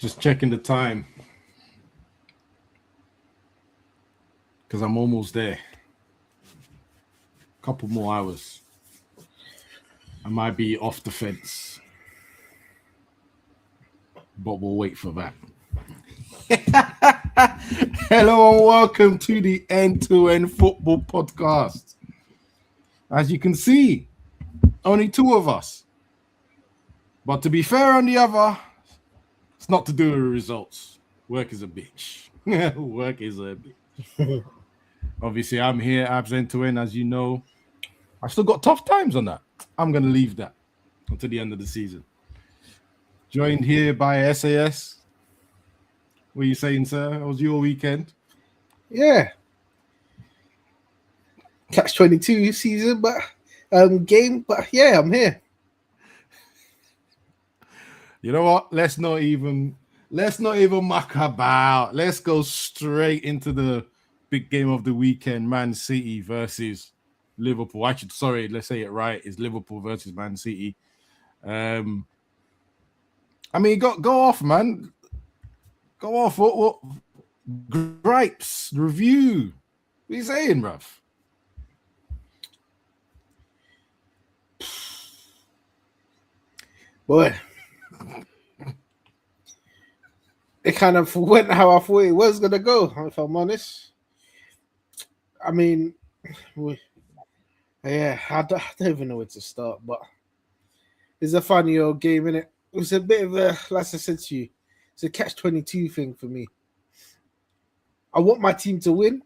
Just checking the time because I'm almost there. Couple more hours. I might be off the fence, but we'll wait for that. Hello and welcome to the End2End Football Podcast. As you can see, only two of us. But to be fair on the other, it's not to do with results. Work is a bitch. Work is a bitch. Obviously, I'm here, Abs End2End, as you know. I've still got tough times on that. I'm going to leave that until the end of the season. Joined here by SAS. What are you saying, sir? How was your weekend? Yeah. Catch 22 season, but game, but yeah, I'm here. You know what? Let's not even muck about. Let's go straight into the big game of the weekend, Man City versus Liverpool. Let's say it right. It's Liverpool versus Man City. I mean, go off, man. Go off. What gripes, review. What are you saying, bruv? Boy. It kind of went how I thought it was going to go, if I'm honest. I mean, I don't even know where to start, but it's a funny old game, innit? It was a bit of a, like I said to you, it's a catch-22 thing for me. I want my team to win,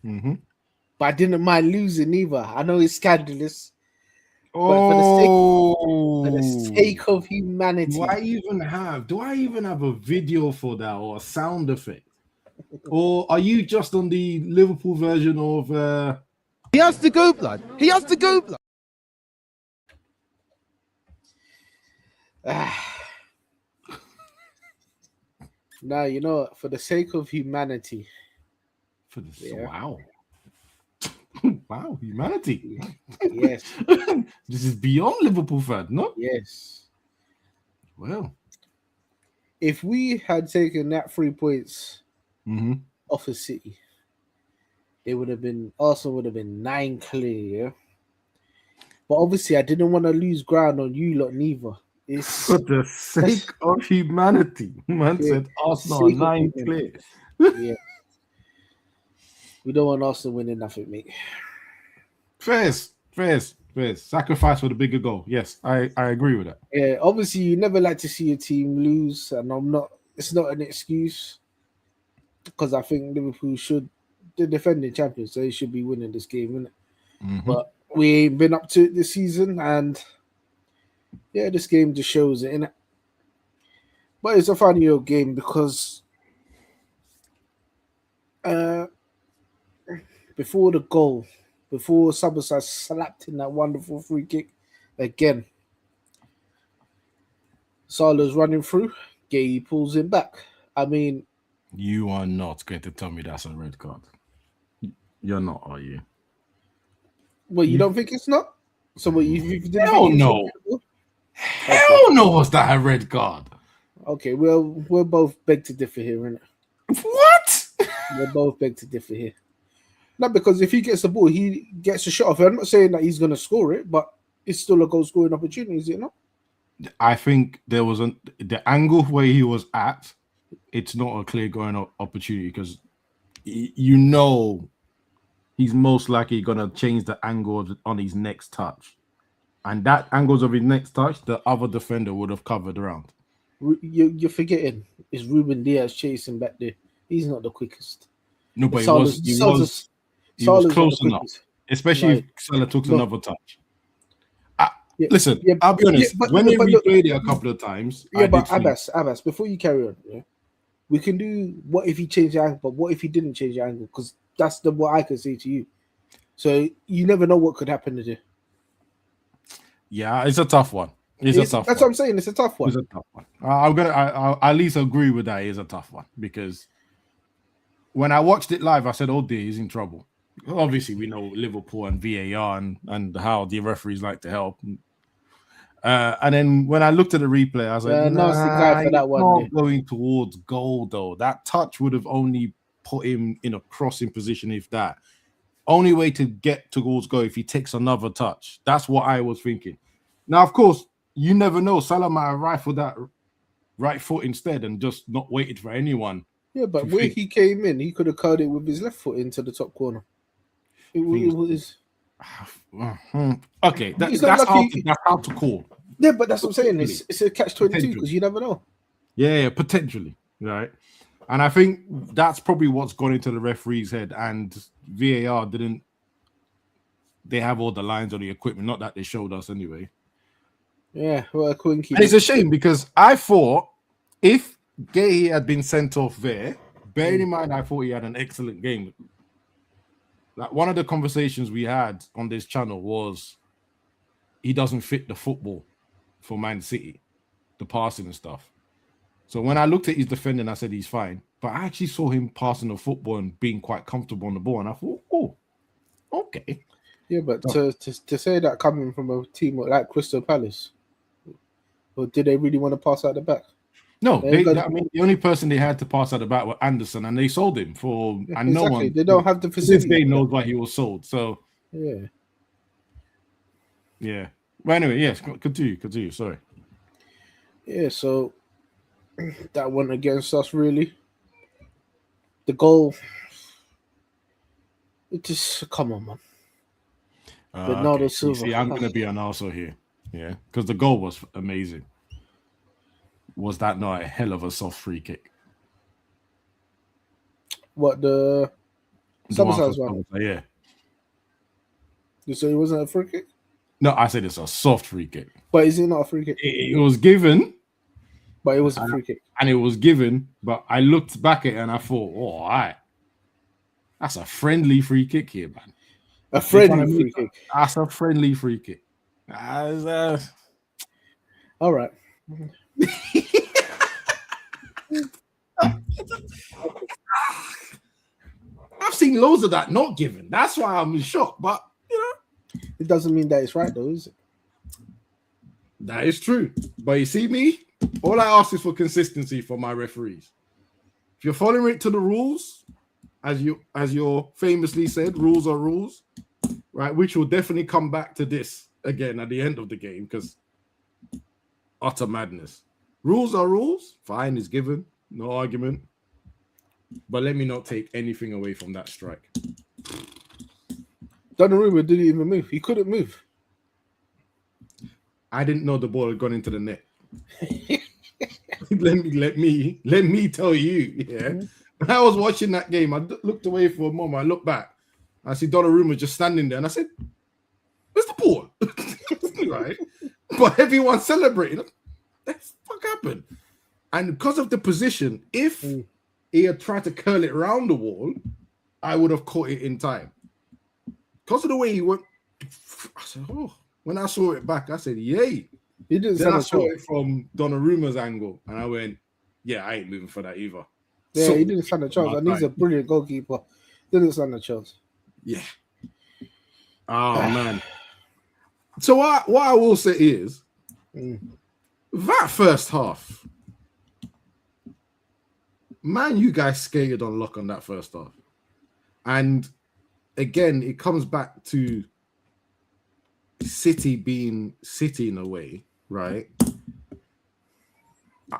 but I didn't mind losing either. I know it's scandalous, but for the sake of humanity. Do I even have a video for that or a sound effect? Or are you just on the Liverpool version of He has to go, blood. He has to go, blood. Now, you know, for the sake of humanity. Wow. Wow, humanity. Yes. This is beyond Liverpool fan, no? Yes. Well. If we had taken that 3 points off of City, Arsenal would have been 9 clear, yeah? But obviously I didn't want to lose ground on you lot neither. It's for the sake of humanity. Man said Arsenal 9 clear. Yeah. We don't want Arsenal winning nothing, mate. Fairs. Sacrifice for the bigger goal. Yes, I agree with that. Yeah, obviously you never like to see your team lose, and it's not an excuse, because I think Liverpool they're defending champions, so they should be winning this game, isn't it? But we ain't been up to it this season, and yeah, this game just shows it, innit? But it's a funny old game because before the goal, before Somerset slapped in that wonderful free kick again, Salah's running through, Gay pulls him back. I mean, you are not going to tell me that's a red card. You're not, are you? Well, you don't think it's not? So what you didn't Hell think no. Hell no, was that a red card? Okay, well, we're both beg to differ here, innit? What? We're both beg to differ here. Not because if he gets the ball, he gets a shot off. I'm not saying that he's going to score it, but it's still a goal scoring opportunity, is it not? I think there was the angle where he was at. It's not a clear going opportunity because you know he's most likely going to change the angle on his next touch, and that angles of his next touch, the other defender would have covered around. You're forgetting it's Ruben Diaz chasing back there. He's not the quickest. No, but he was close enough, especially if Salah took another touch. Listen, I'll be honest. When we replayed it a couple of times, but Abbas, before you carry on, we can do what if he changed the angle, but what if he didn't change the angle? Because that's what I can say to you. So you never know what could happen today. Yeah, it's a tough one. That's what I'm saying. It's a tough one. It's a tough one. I'll at least agree with that. It's a tough one because when I watched it live, I said, "Oh dear, he's in trouble." Obviously, we know Liverpool and VAR and how the referees like to help. And then when I looked at the replay, I was like, nasty guy for that one. Not going towards goal though. That touch would have only put him in a crossing position, if that. Only way to get towards goal if he takes another touch. That's what I was thinking. Now, of course, you never know. Salah might have rifled that right foot instead and just not waited for anyone. Yeah, but where he came in, he could have curled it with his left foot into the top corner. It was. Okay, that's how to call. Yeah, but that's what I'm saying. It's a catch-22 because you never know. Yeah, potentially, right? And I think that's probably what's gone into the referee's head. And VAR didn't. They have all the lines on the equipment, not that they showed us anyway. Yeah, well, I couldn't keep. And it's a shame because I thought if Gay had been sent off there, bearing in mind I thought he had an excellent game. Like one of the conversations we had on this channel was he doesn't fit the football for Man City, the passing and stuff. So when I looked at his defending, I said he's fine. But I actually saw him passing the football and being quite comfortable on the ball. And I thought, oh, okay. Yeah, but to say that coming from a team like Crystal Palace, or did they really want to pass out the back? No, I mean, the only person they had to pass out the back was Anderson, and they sold him for. And no one. They don't have the facility. They know why he was sold. So yeah. Well, anyway, yes. Continue. Sorry. Yeah. So that went against us, really. The goal. It just come on, man. Bernardo Silva. See, I'm going to be an arsehole here. Yeah, because the goal was amazing. Was that not a hell of a soft free kick? What, the Summerside's one? Yeah. You say it wasn't a free kick? No, I said it's a soft free kick. But is it not a free kick? It was given. But it was a free kick. And it was given, but I looked back at it and I thought, oh, all right. That's a friendly free kick here, man. A friendly free kick? That's a friendly free kick. All right. I've seen loads of that not given. That's why I'm in shock. But it doesn't mean that it's right, though, is it? That is true. But you see me, all I ask is for consistency from my referees. If you're following it to the rules, as you famously said, rules are rules, right? Which will definitely come back to this again at the end of the game because utter madness. Rules are rules. Fine is given. No argument. But let me not take anything away from that strike. Donnarumma didn't even move. He couldn't move. I didn't know the ball had gone into the net. let me tell you. Yeah. When I was watching that game, I looked away for a moment. I looked back. I see Donnarumma just standing there, and I said, "Where's the ball?" Right? But everyone's celebrating. What the fuck happened? And because of the position, if he had tried to curl it around the wall, I would have caught it in time. Because of the way he went, I said, "Oh." When I saw it back, I said, "Yay!" He didn't. Then I saw it from Donnarumma's angle, and I went, "Yeah, I ain't moving for that either." Yeah, he didn't stand a chance, and he's a brilliant goalkeeper. Didn't stand a chance. Yeah. Oh man. So what I will say is that first half, man, you guys skated on luck on that first half, and again, it comes back to City being City in a way, right?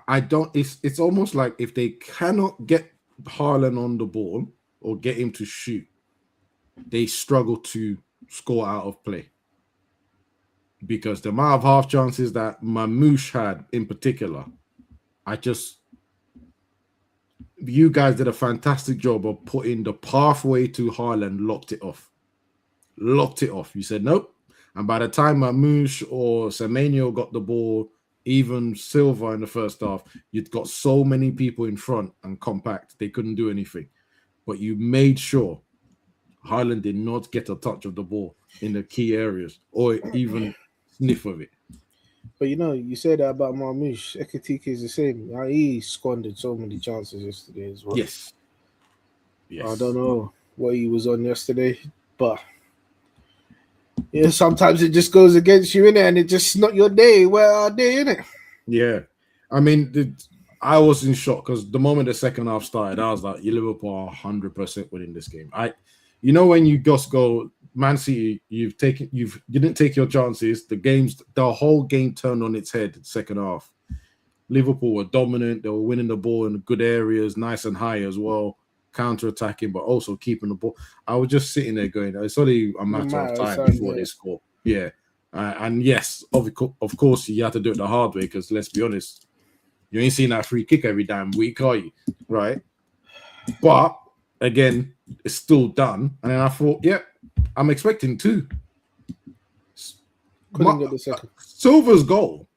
It's almost like if they cannot get Haaland on the ball or get him to shoot, they struggle to score out of play. Because the amount of half chances that Mamouche had in particular, you guys did a fantastic job of putting the pathway to Haaland, locked it off. You said nope. And by the time Mamouche or Semenyo got the ball, even Silva in the first half, you'd got so many people in front and compact, they couldn't do anything. But you made sure Haaland did not get a touch of the ball in the key areas or even sniff of it. But you said that about Mamouche. Ekitike is the same. He squandered so many chances yesterday as well. Yes. I don't know what he was on yesterday, but Yeah, sometimes it just goes against you, innit? And it's just not your day. Where are they, innit? Yeah. I mean, I was in shock because the moment the second half started, I was like, "You Liverpool are 100% winning this game." When you just go Man City, you didn't take your chances. The whole game turned on its head. Second half, Liverpool were dominant. They were winning the ball in good areas, nice and high as well, counter-attacking, but also keeping the ball. I was just sitting there going, "It's only a matter of time before they score." Yeah, and yes, of course, you have to do it the hard way because let's be honest. You ain't seen that free kick every damn week, are you? Right? But again, it's still done. And then I thought, I'm expecting two. Couldn't get the second. Silva's goal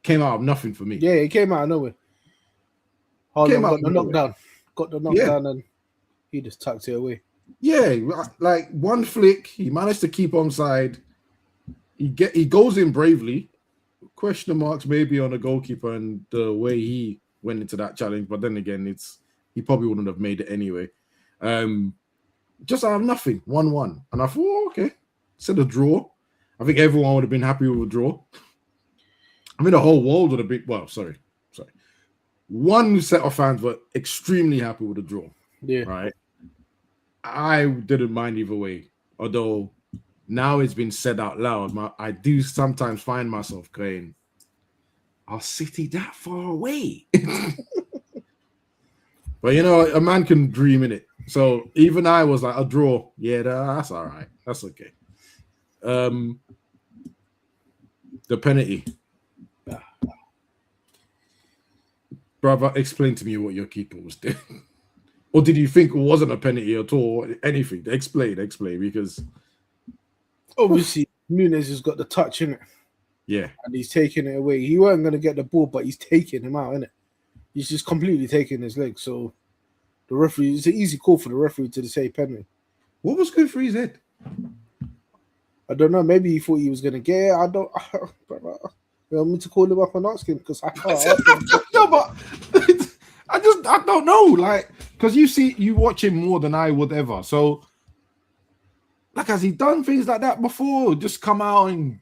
came out of nothing for me. Yeah, it came out of nowhere. Haaland got the knockdown, and he just tucked it away. Yeah, like one flick, he managed to keep onside. He goes in bravely. Question marks maybe on the goalkeeper and the way he went into that challenge, but then again, he probably wouldn't have made it anyway. Just out of nothing, 1-1, and I thought, okay, instead of draw, I think everyone would have been happy with a draw. I mean, the whole world would have been. Sorry. One set of fans were extremely happy with the draw. Yeah, right. I didn't mind either way, although. Now it's been said out loud. I do sometimes find myself going, "Are City that far away?" But a man can dream in it. So even I was like, "A draw, yeah, that's all right, that's okay." The penalty, brother. Explain to me what your keeper was doing, or did you think it wasn't a penalty at all? Anything? Explain, because. Obviously, Nunes has got the touch in it. Yeah. And he's taking it away. He weren't going to get the ball, but he's taking him out, innit? He's just completely taking his leg. So the referee, it's an easy call for the referee to say penalty. What was good for his head? I don't know. Maybe he thought he was going to get it. I don't. You want me to call him up and ask him? Because I can't ask him. No, but I don't know. Like, because you watch him more than I would ever. So. Like, has he done things like that before? Just come out and...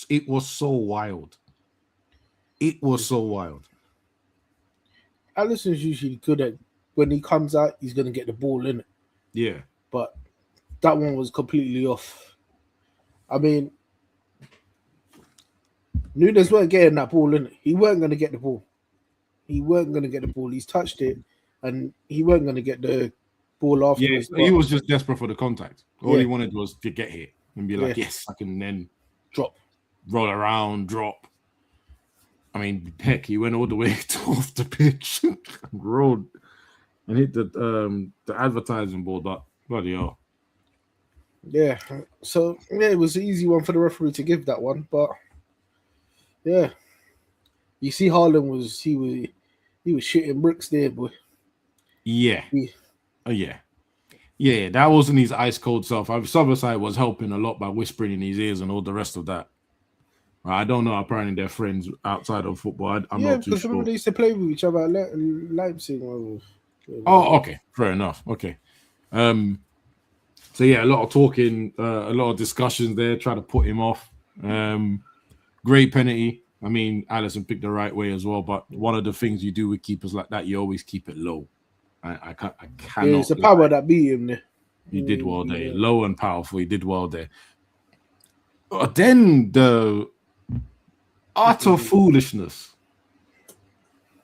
It was so wild. It was so wild. Alisson's usually good at... When he comes out, he's going to get the ball in it. Yeah. But that one was completely off. I mean... Nunes weren't getting that ball in it. He weren't going to get the ball. He's touched it. And he weren't going to get the... After he was just desperate for the contact. All he wanted was to get hit and be like, yes, I can then roll around, drop. I mean, heck, he went all the way off the pitch and rolled and hit the advertising board. But bloody hell. Yeah. So it was an easy one for the referee to give that one, but yeah, you see, Haaland was shitting bricks there, boy. Yeah. Yeah, that wasn't his ice cold self. Soberside was helping a lot by whispering in his ears and all the rest of that. I don't know. Apparently, they're friends outside of football. I'm not too sure. Remember they used to play with each other at Leipzig. Oh, okay, fair enough. Okay, so yeah, a lot of talking, a lot of discussions there, trying to put him off. Great penalty. I mean, Alisson picked the right way as well. But one of the things you do with keepers like that, you always keep it low. I cannot. Yeah, it's the power that beat him there. He did well there. Low and powerful. He did well there. But then the utter foolishness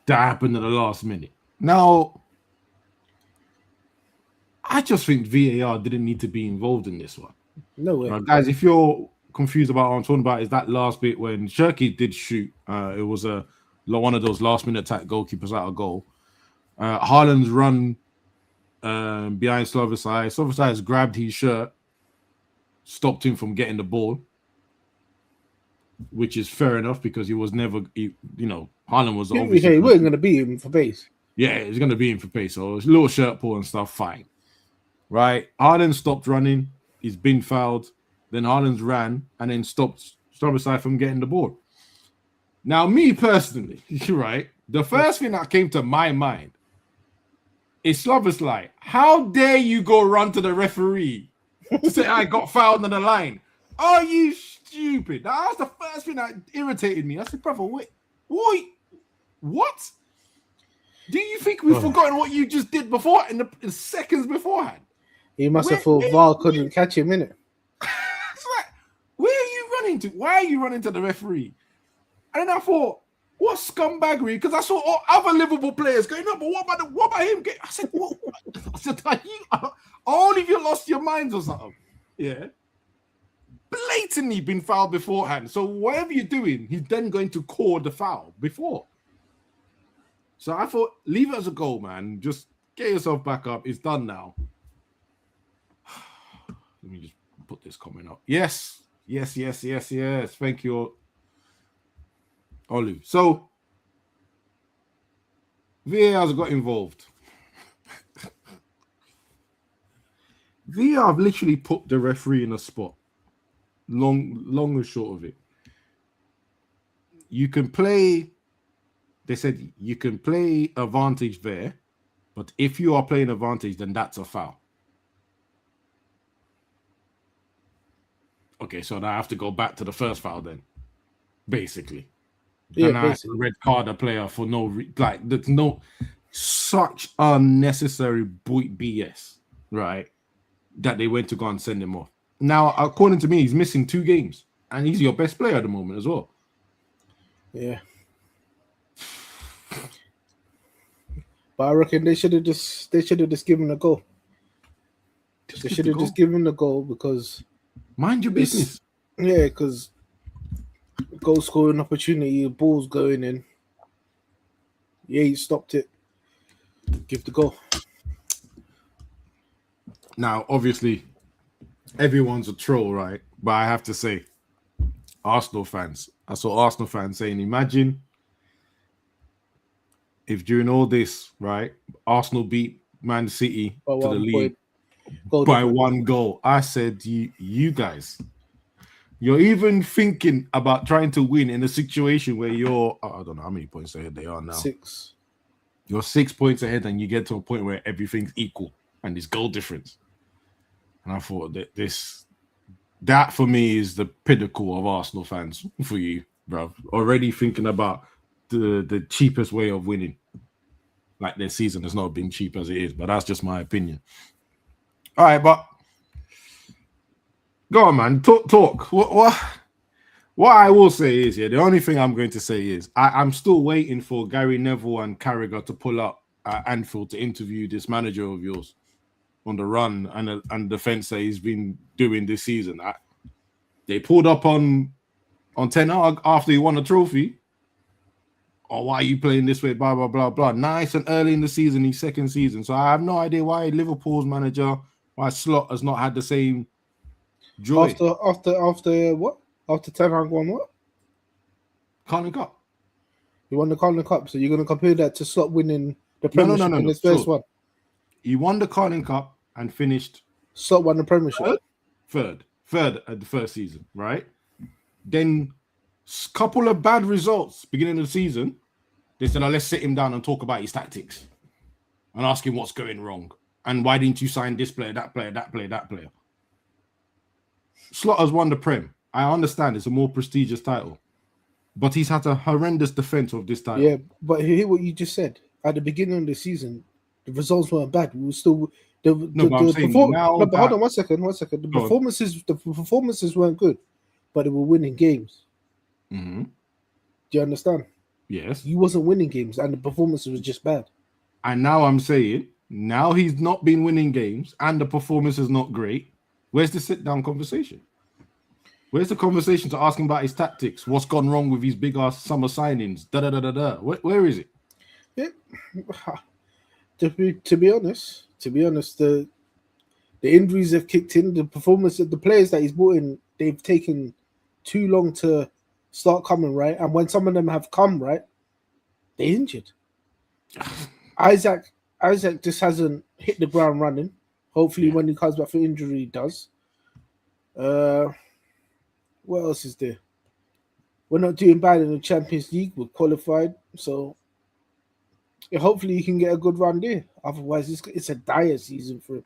that happened in the last minute. Now, I just think VAR didn't need to be involved in this one. No way. Guys, if you're confused about what I'm talking about, is that last bit when Shirky did shoot. It was one of those last-minute attack goalkeepers out of goal. Haaland's run behind Sloboslai. Sloboslai has grabbed his shirt, stopped him from getting the ball, which is fair enough because he was never, Haaland was obviously... He wasn't going to beat him for pace. Yeah, he's going to beat him for pace. So it's a little shirt pull and stuff, fine. Right? Haaland stopped running. He's been fouled. Then Haaland's ran and then stopped Sloboslai from getting the ball. Now, me personally, right, the first thing that came to my mind is Sloboslai. How dare you go run to the referee to say I got fouled on the line. Are you stupid? That was the first thing that irritated me. I said, brother, wait, what? Do you think we've forgotten what you just did before in the seconds beforehand? He must have thought VAR couldn't catch him, innit? It's like, where are you running to? Why are you running to the referee? And then I thought, what scumbaggery? Because I saw all other Liverpool players going, no, but what about him? I said, what? I said, only if you lost your minds or something. Yeah. Blatantly been fouled beforehand. So whatever you're doing, he's then going to call the foul before. So I thought, leave it as a goal, man. Just get yourself back up. It's done now. Let me just put this comment up. Yes. Thank you, Olu. So, VAR's got involved. VAR have literally put the referee in a spot. Long and short of it. You can play, they said you can play advantage there, but if you are playing advantage, then that's a foul. Okay, so now I have to go back to the first foul then, basically. Yeah, and I red card a player for there's no such unnecessary BS, right? That they went to go and send him off. Now, according to me, he's missing 2 games, and he's your best player at the moment as well. Yeah, but I reckon they should have just given a goal. They should have just given a goal because mind your business. Yeah, because goal scoring opportunity, ball's going in. Yeah, he stopped it. Give the goal. Now, obviously, everyone's a troll, right? But I have to say, Arsenal fans. I saw Arsenal fans saying, imagine if during all this, right, Arsenal beat Man City to the league by 1 goal. I said, you guys, you're even thinking about trying to win in a situation where you're, I don't know how many points ahead they are now. 6. You're 6 points ahead and you get to a point where everything's equal and there's goal difference. And I thought that for me is the pinnacle of Arsenal fans for you, bro. Already thinking about the cheapest way of winning. Like their season has not been cheap as it is, but that's just my opinion. All right, but go on, man. Talk. What I will say is, the only thing I'm going to say is I'm still waiting for Gary Neville and Carragher to pull up at Anfield to interview this manager of yours on the run and defense that he's been doing this season. They pulled up on Ten Hag after he won a trophy. Oh, why are you playing this way? Blah, blah, blah, blah. Nice and early in the season, his second season. So I have no idea why Liverpool's manager, why Slot has not had the same joy. After what? After Ten Hag won what? Carling Cup. He won the Carling Cup. So you're going to compare that to Slot winning the Premiership in his first one? He won the Carling Cup and finished. Slot won the Premiership. Third at the first season, right? Then couple of bad results beginning of the season. They said, let's sit him down and talk about his tactics and ask him what's going wrong. And why didn't you sign this player, that player, that player, that player? Slot has won the Prem. I understand it's a more prestigious title, but he's had a horrendous defense of this title. Yeah, but hear what you just said. At the beginning of the season, the results weren't bad. We were still hold on one second. The performances weren't good, but they were winning games. Mm-hmm. Do you understand? Yes. You wasn't winning games, and the performance was just bad. And now I'm saying, now he's not been winning games, and the performance is not great. Where's the sit-down conversation? Where's the conversation to ask him about his tactics? What's gone wrong with his big-ass summer signings? Da-da-da-da-da. Where is it? Yeah. To be honest, the injuries have kicked in. The performance of the players that he's brought in, they've taken too long to start coming, right? And when some of them have come, right, they're injured. Isaac just hasn't hit the ground running. Hopefully, when he comes back from injury, he does. What else is there? We're not doing bad in the Champions League. We're qualified, so hopefully he can get a good run there. Otherwise, it's a dire season for him.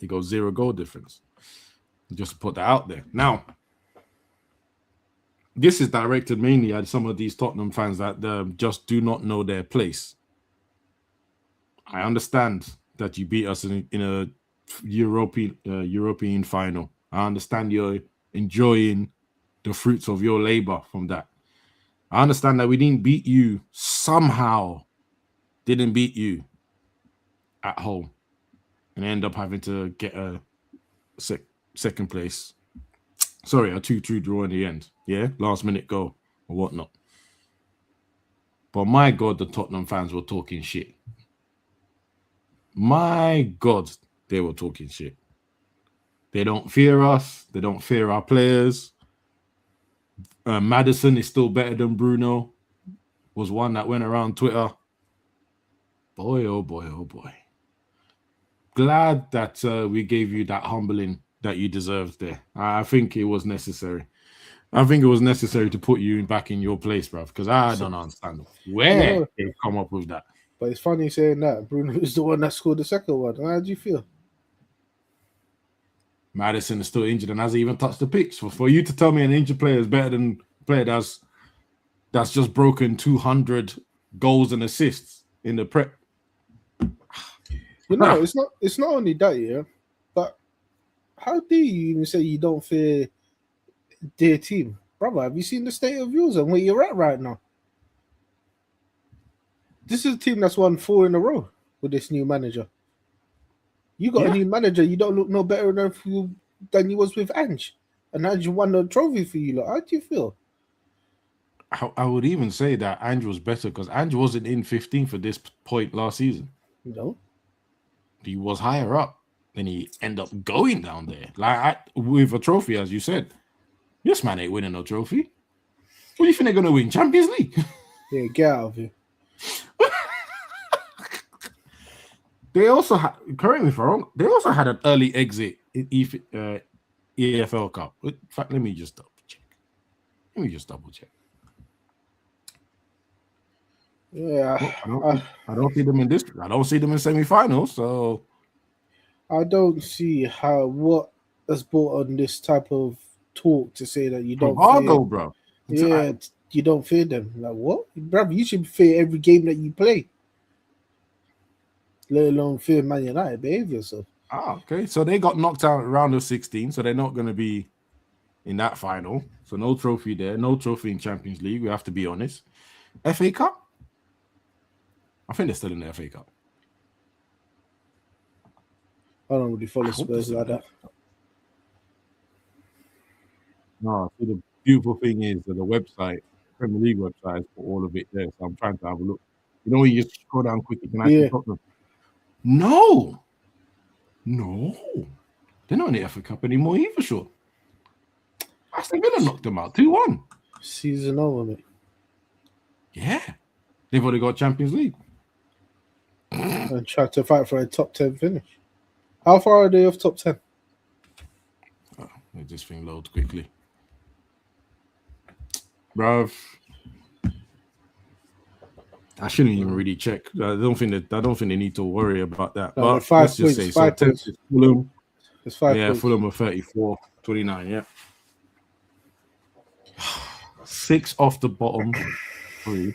He got 0 goal difference. Just to put that out there. Now, this is directed mainly at some of these Tottenham fans that just do not know their place. I understand that you beat us in a European final. I understand you're enjoying the fruits of your labor from that. I understand that we didn't beat you somehow. Didn't beat you at home and end up having to get a second place. Sorry, a 2-2 draw in the end. Yeah, last minute goal or whatnot. But my God, the Tottenham fans were talking shit. My God, they were talking shit. They don't fear us. They don't fear our players. Maddison is still better than Bruno. Was one that went around Twitter. Boy, oh boy, oh boy. Glad that we gave you that humbling that you deserved there. I think it was necessary. I think it was necessary to put you back in your place, bruv, because I don't understand where they've come up with that. But it's funny saying that. Bruno is the one that scored the second one. How do you feel? Maddison is still injured and hasn't even touched the pitch. For you to tell me an injured player is better than a player that's just broken 200 goals and assists in the Prep. You know, it's not only that, yeah, but how do you even say you don't fear their team? Brother, have you seen the state of yours and where you're at right now? This is a team that's won 4 in a row with this new manager. You got a new manager, you don't look no better than you was with Ange. And Ange won the trophy for you. Like, how do you feel? I would even say that Ange was better because Ange wasn't in 15 for this point last season. No. He was higher up. Then he ended up going down there. With a trophy, as you said. This man ain't winning no trophy. What do you think they're going to win? Champions League? Yeah, get out of here. They also had, correct me if I'm wrong, they also had an early exit in EFL Cup. In fact, let me just double check. Yeah. I don't see them in this. I don't see them in semi-finals, so I don't see what has brought on this type of talk to say that you don't fear, bro. Yeah, you don't fear them. Like, what? Brother, you should fear every game that you play. Let alone fear Man United. Behave yourself. Okay. So they got knocked out at round of 16, so they're not going to be in that final. So no trophy there. No trophy in Champions League. We have to be honest. FA Cup? I think they're still in the FA Cup. I don't really follow Spurs like that. No, see, the beautiful thing is that the website, Premier League website, has put all of it there. So I'm trying to have a look. You know, when you just scroll down quickly, can I see Tottenham? No. They're not in the FA Cup anymore either, sure. Aston Villa knocked them out 2-1. Season over, mate. Yeah. They've already got Champions League. And try to fight for a top 10 finish. How far are they off top 10? Oh, this thing loads quickly. Bruv. I shouldn't even really check. I don't think they need to worry about that. No, but 5 let's just points, say 5 so points. Fulham. It's 5 Yeah, points. Fulham are 34, 29, yeah. 6 off the bottom 3,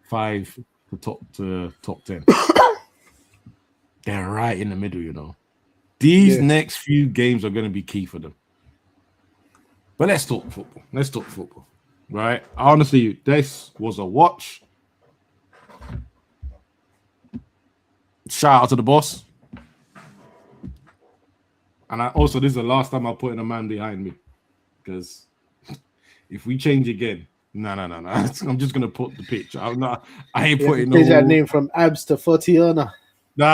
5 to top 10. They're right in the middle, you know. These next few games are going to be key for them. But let's talk football. Right? Honestly, this was a watch. Shout out to the boss. And this is the last time I'm putting a man behind me. Because if we change again, no. I'm just gonna put the pitch. I ain't putting no. Change that name from Abs to Fortiana. No.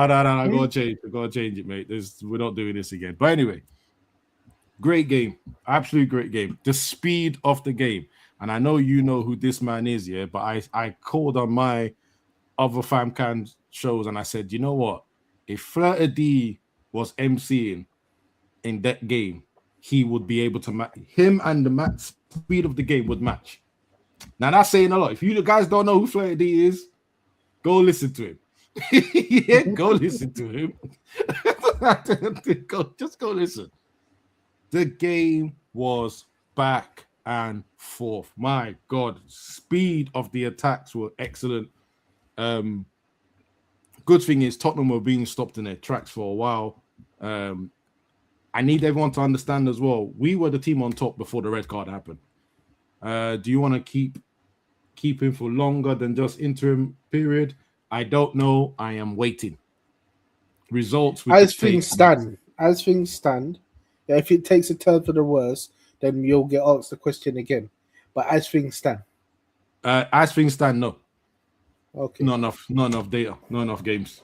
Gotta change it, mate. We're not doing this again. But anyway, great game, absolute great game. The speed of the game, and I know you know who this man is, yeah. But I called on my other FamCam shows and I said, you know what? If Flirter D was MCing in that game, he would be able to match him, and the speed of the game would match. Now that's saying a lot. If you guys don't know who Flirter D is, go listen to him. Yeah, go listen to him. Just go listen. The game was back and forth. My God, speed of the attacks were excellent. Good thing is Tottenham were being stopped in their tracks for a while. I need everyone to understand as well. We were the team on top before the red card happened. Do you want to keep him for longer than just interim period? I don't know. I am waiting. Results with as things stand, yeah, if it takes a turn for the worse, then you'll get asked the question again. But as things stand, no. Okay. Not enough data, not enough games.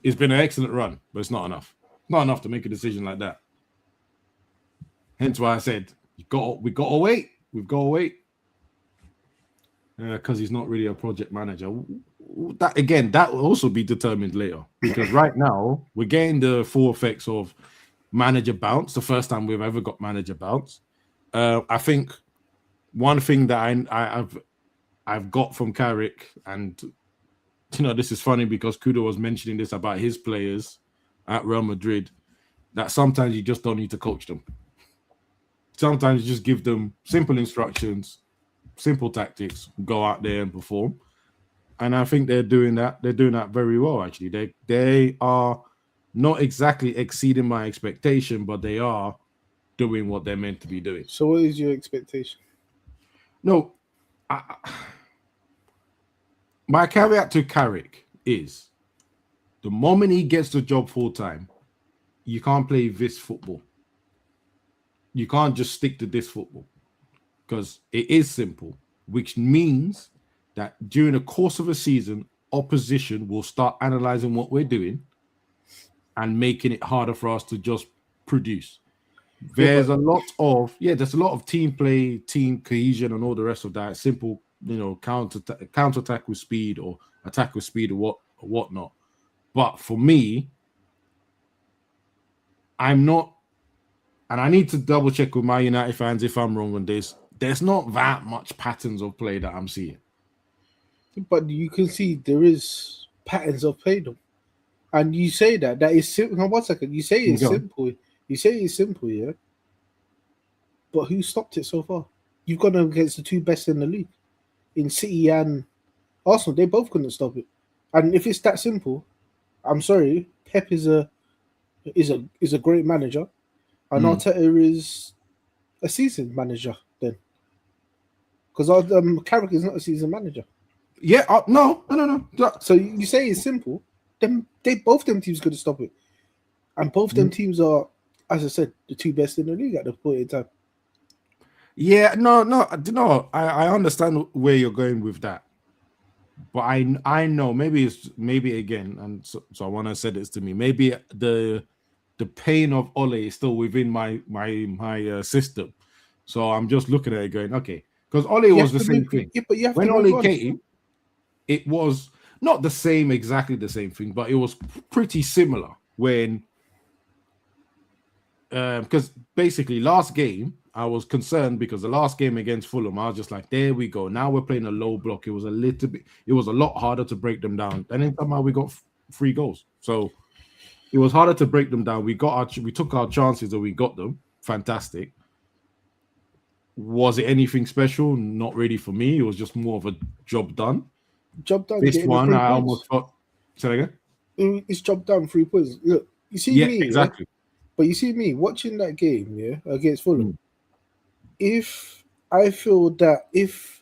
It's been an excellent run, but it's not enough. Not enough to make a decision like that. Hence why I said we got to wait. We've got to wait. Because he's not really a project manager. That will also be determined later. Because right now we're getting the full effects of manager bounce. The first time we've ever got manager bounce. I think one thing that I've got from Carrick, and this is funny because Kudo was mentioning this about his players at Real Madrid, that sometimes you just don't need to coach them. Sometimes you just give them simple instructions, simple tactics, go out there and perform. And I think they're doing that. They're doing that very well, actually. They are not exactly exceeding my expectation, but they are doing what they're meant to be doing. So what is your expectation? No, my caveat to Carrick is the moment he gets the job full time, you can't play this football. You can't just stick to this football because it is simple, which means that during the course of a season, opposition will start analyzing what we're doing and making it harder for us to just produce. There's a lot of team play, team cohesion, and all the rest of that. Simple, counter-attack with speed or attack with speed or whatnot. But for me, I'm not, and I need to double check with my United fans if I'm wrong on this. There's not that much patterns of play that I'm seeing. But you can see there is patterns of play, though. And you say that is simple. No, 1 second. You say it's simple. You say it's simple, yeah? But who stopped it so far? You've gone against the two best in the league. In City and Arsenal, they both couldn't stop it. And if it's that simple, I'm sorry, Pep is a great manager, and Arteta is a seasoned manager then. Because Carrick is not a seasoned manager. Yeah, no. So you say it's simple, then both them teams could stop it. And both them teams are, as I said, the two best in the league at the point in time. Yeah, no. I understand where you're going with that, but I know maybe again, and so I want to say this to me. Maybe the pain of Ole is still within my system, so I'm just looking at it going, okay, because Ole was the same thing. Yeah, but you have when to Ole came, it was not exactly the same thing, but it was pretty similar when. Because basically last game I was concerned because the last game against Fulham I was just like, there we go, now we're playing a low block. It was a lot harder to break them down, and then somehow we got 3 goals, so it was harder to break them down. We took our chances and we got them. Fantastic. Was it anything special? Not really for me. It was just more of a job done. This one I almost thought. Say that again. It's job done. 3 points. Look, you see me exactly. Yeah? But you see me watching that game, against Fulham. If I feel that if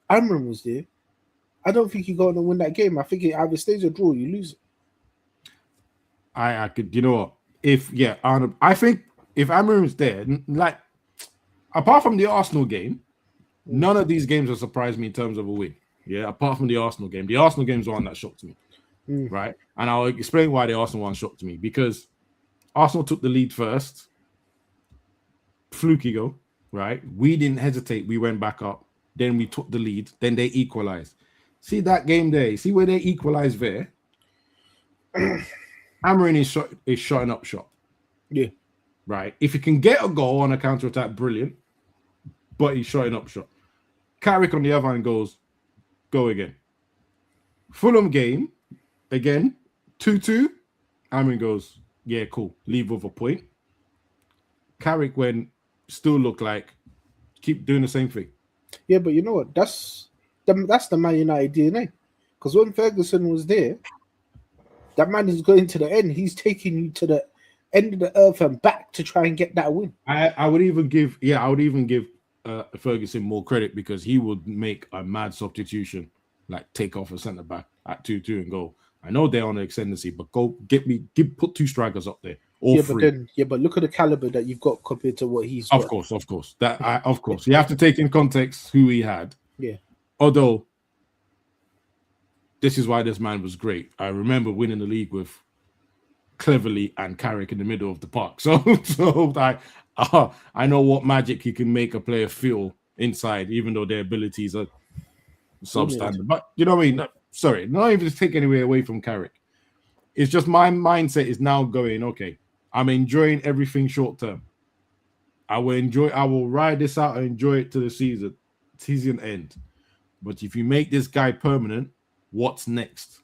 Amram was there, I don't think you're going to win that game. I think it either stays or draw, you lose it. I could, I think if Amram's there, like apart from the Arsenal game, none of these games have surprised me in terms of a win. Yeah, apart from the Arsenal game. The Arsenal game's the one that shocked me. Right? And I'll explain why the Arsenal one shocked me. Because Arsenal took the lead first. Fluky goal, right? We didn't hesitate. We went back up. Then we took the lead. Then they equalized. See that game there? See where they equalized there? Amarin is shotting up shot. Yeah. Right? If he can get a goal on a counter-attack, brilliant. But he's shotting up shot. Carrick on the other hand goes, go again. Fulham game, again, 2-2. Amrin goes, yeah, cool. Leave with a point. Carrick still look like keep doing the same thing. Yeah, but you know what? That's the Man United DNA. Because when Ferguson was there, that man is going to the end. He's taking you to the end of the earth and back to try and get that win. I would even give Ferguson more credit because he would make a mad substitution, like take off a centre back at 2-2 and go. I know they're on the ascendancy, but go put 2 strikers up there. But look at the caliber that you've got compared to what he's got. Of course. Of course. You have to take in context who he had. Yeah. Although this is why this man was great. I remember winning the league with Cleverly and Carrick in the middle of the park. So I know what magic he can make a player feel inside, even though their abilities are substandard. But you know what I mean? Sorry, not even to take anywhere away from Carrick. It's just my mindset is now going, okay, I'm enjoying everything short term. I will ride this out and enjoy it to the season end. But if you make this guy permanent, what's next?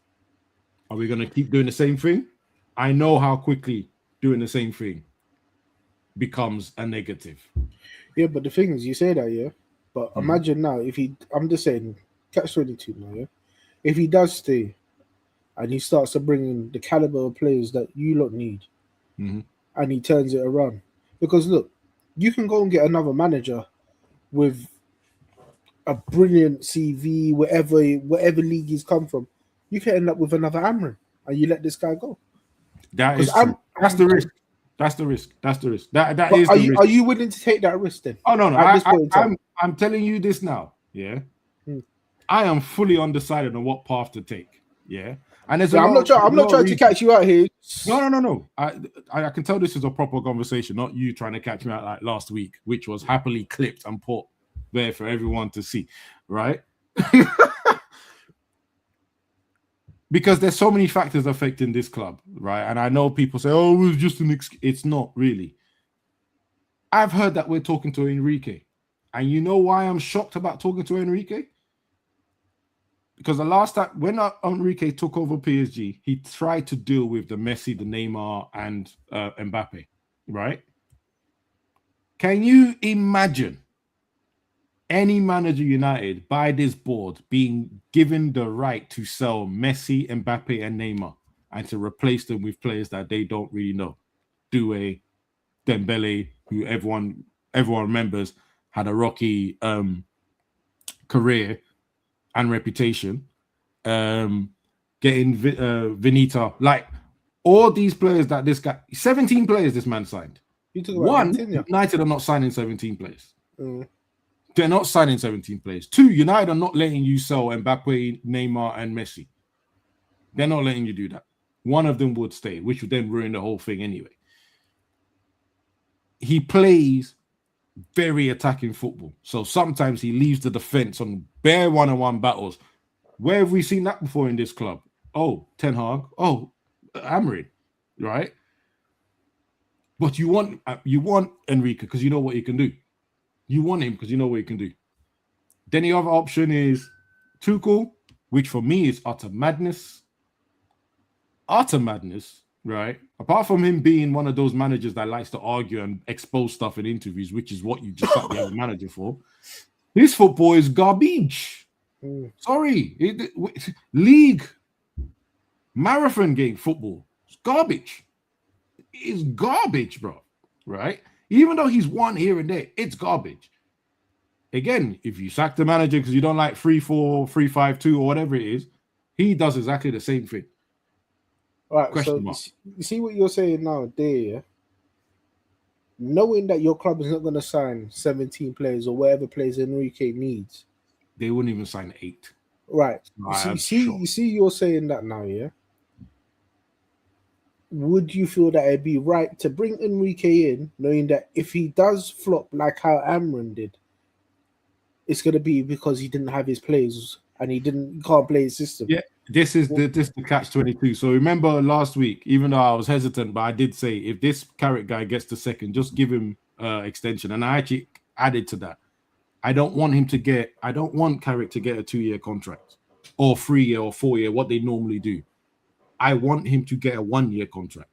Are we going to keep doing the same thing? I know how quickly doing the same thing becomes a negative. Yeah, but the thing is, you say that, yeah. But imagine now I'm just saying, catch 22 now, yeah. If he does stay and he starts to bring in the caliber of players that you lot need, and he turns it around. Because look, you can go and get another manager with a brilliant CV, whatever league he's come from. You can end up with another Amrin, and you let this guy go. That's the risk. That's the risk. That is. Are you willing to take that risk then? Oh no. I'm telling you this now. Yeah. I am fully undecided on what path to take. Yeah. And I'm not trying to catch you out here. No. I can tell this is a proper conversation, not you trying to catch me out like last week, which was happily clipped and put there for everyone to see, right? Because there's so many factors affecting this club, right? And I know people say, "Oh, it was just it's not really." I've heard that we're talking to Enrique, and you know why I'm shocked about talking to Enrique? Because the last time when Enrique took over PSG, he tried to deal with the Messi, the Neymar, and Mbappe, right? Can you imagine any manager United by this board being given the right to sell Messi, Mbappe, and Neymar and to replace them with players that they don't really know? Doué, Dembele, who everyone remembers had a rocky career and reputation, getting Vinita, like all these players that this guy, 17 players this man signed. One, United are not signing 17 players. They're not signing 17 players. 2, United are not letting you sell Mbappe, Neymar, and Messi. They're not letting you do that. One of them would stay, which would then ruin the whole thing anyway. He plays very attacking football. So sometimes he leaves the defense on bare one-on-one battles. Where have we seen that before in this club? Oh, Ten Hag. Oh, Amrin, right? But you want Enrique because you know what he can do. You want him because you know what he can do. Then the other option is Tuchel, which for me is utter madness. Utter madness, right? Apart from him being one of those managers that likes to argue and expose stuff in interviews, which is what you just got the other manager for. His football is garbage. Sorry. League, marathon game football. It's garbage. It's garbage, bro. Right? Even though he's won here and there, it's garbage. Again, if you sack the manager because you don't like 3-4, 3-5-2, or whatever it is, he does exactly the same thing. All right, so you see what you're saying now there, yeah? Knowing that your club is not going to sign 17 players or whatever players Enrique needs. They wouldn't even sign 8. Right. You see you're saying that now, yeah? Would you feel that it'd be right to bring Enrique in, knowing that if he does flop like how Amrin did, it's going to be because he didn't have his players and he can't play his system? Yeah, this is the catch-22. So remember last week, even though I was hesitant, but I did say if this Carrick guy gets the second, just give him extension. And I actually added to that. I don't want Carrick to get a 2-year contract or 3-year or 4-year, what they normally do. I want him to get a 1-year contract.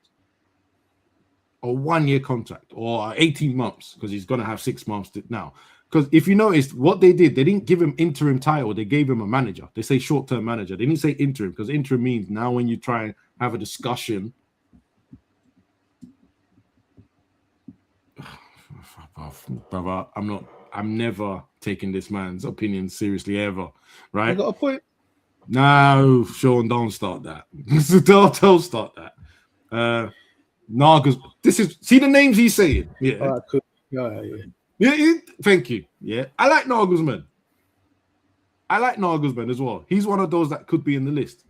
A 1-year contract or 18 months because he's going to have 6 months now. Because if you noticed what they did, they didn't give him interim title. They gave him a manager. They say short-term manager. They didn't say interim because interim means now when you try and have a discussion. Brother, I'm never taking this man's opinion seriously ever. Right? You got a point. No, Sean, don't start that. don't start that. No, because this is see the names he's saying. Yeah. Cool. Yeah, thank you. Yeah, I like Nagelsmann. I like Nagelsmann as well. He's one of those that could be in the list.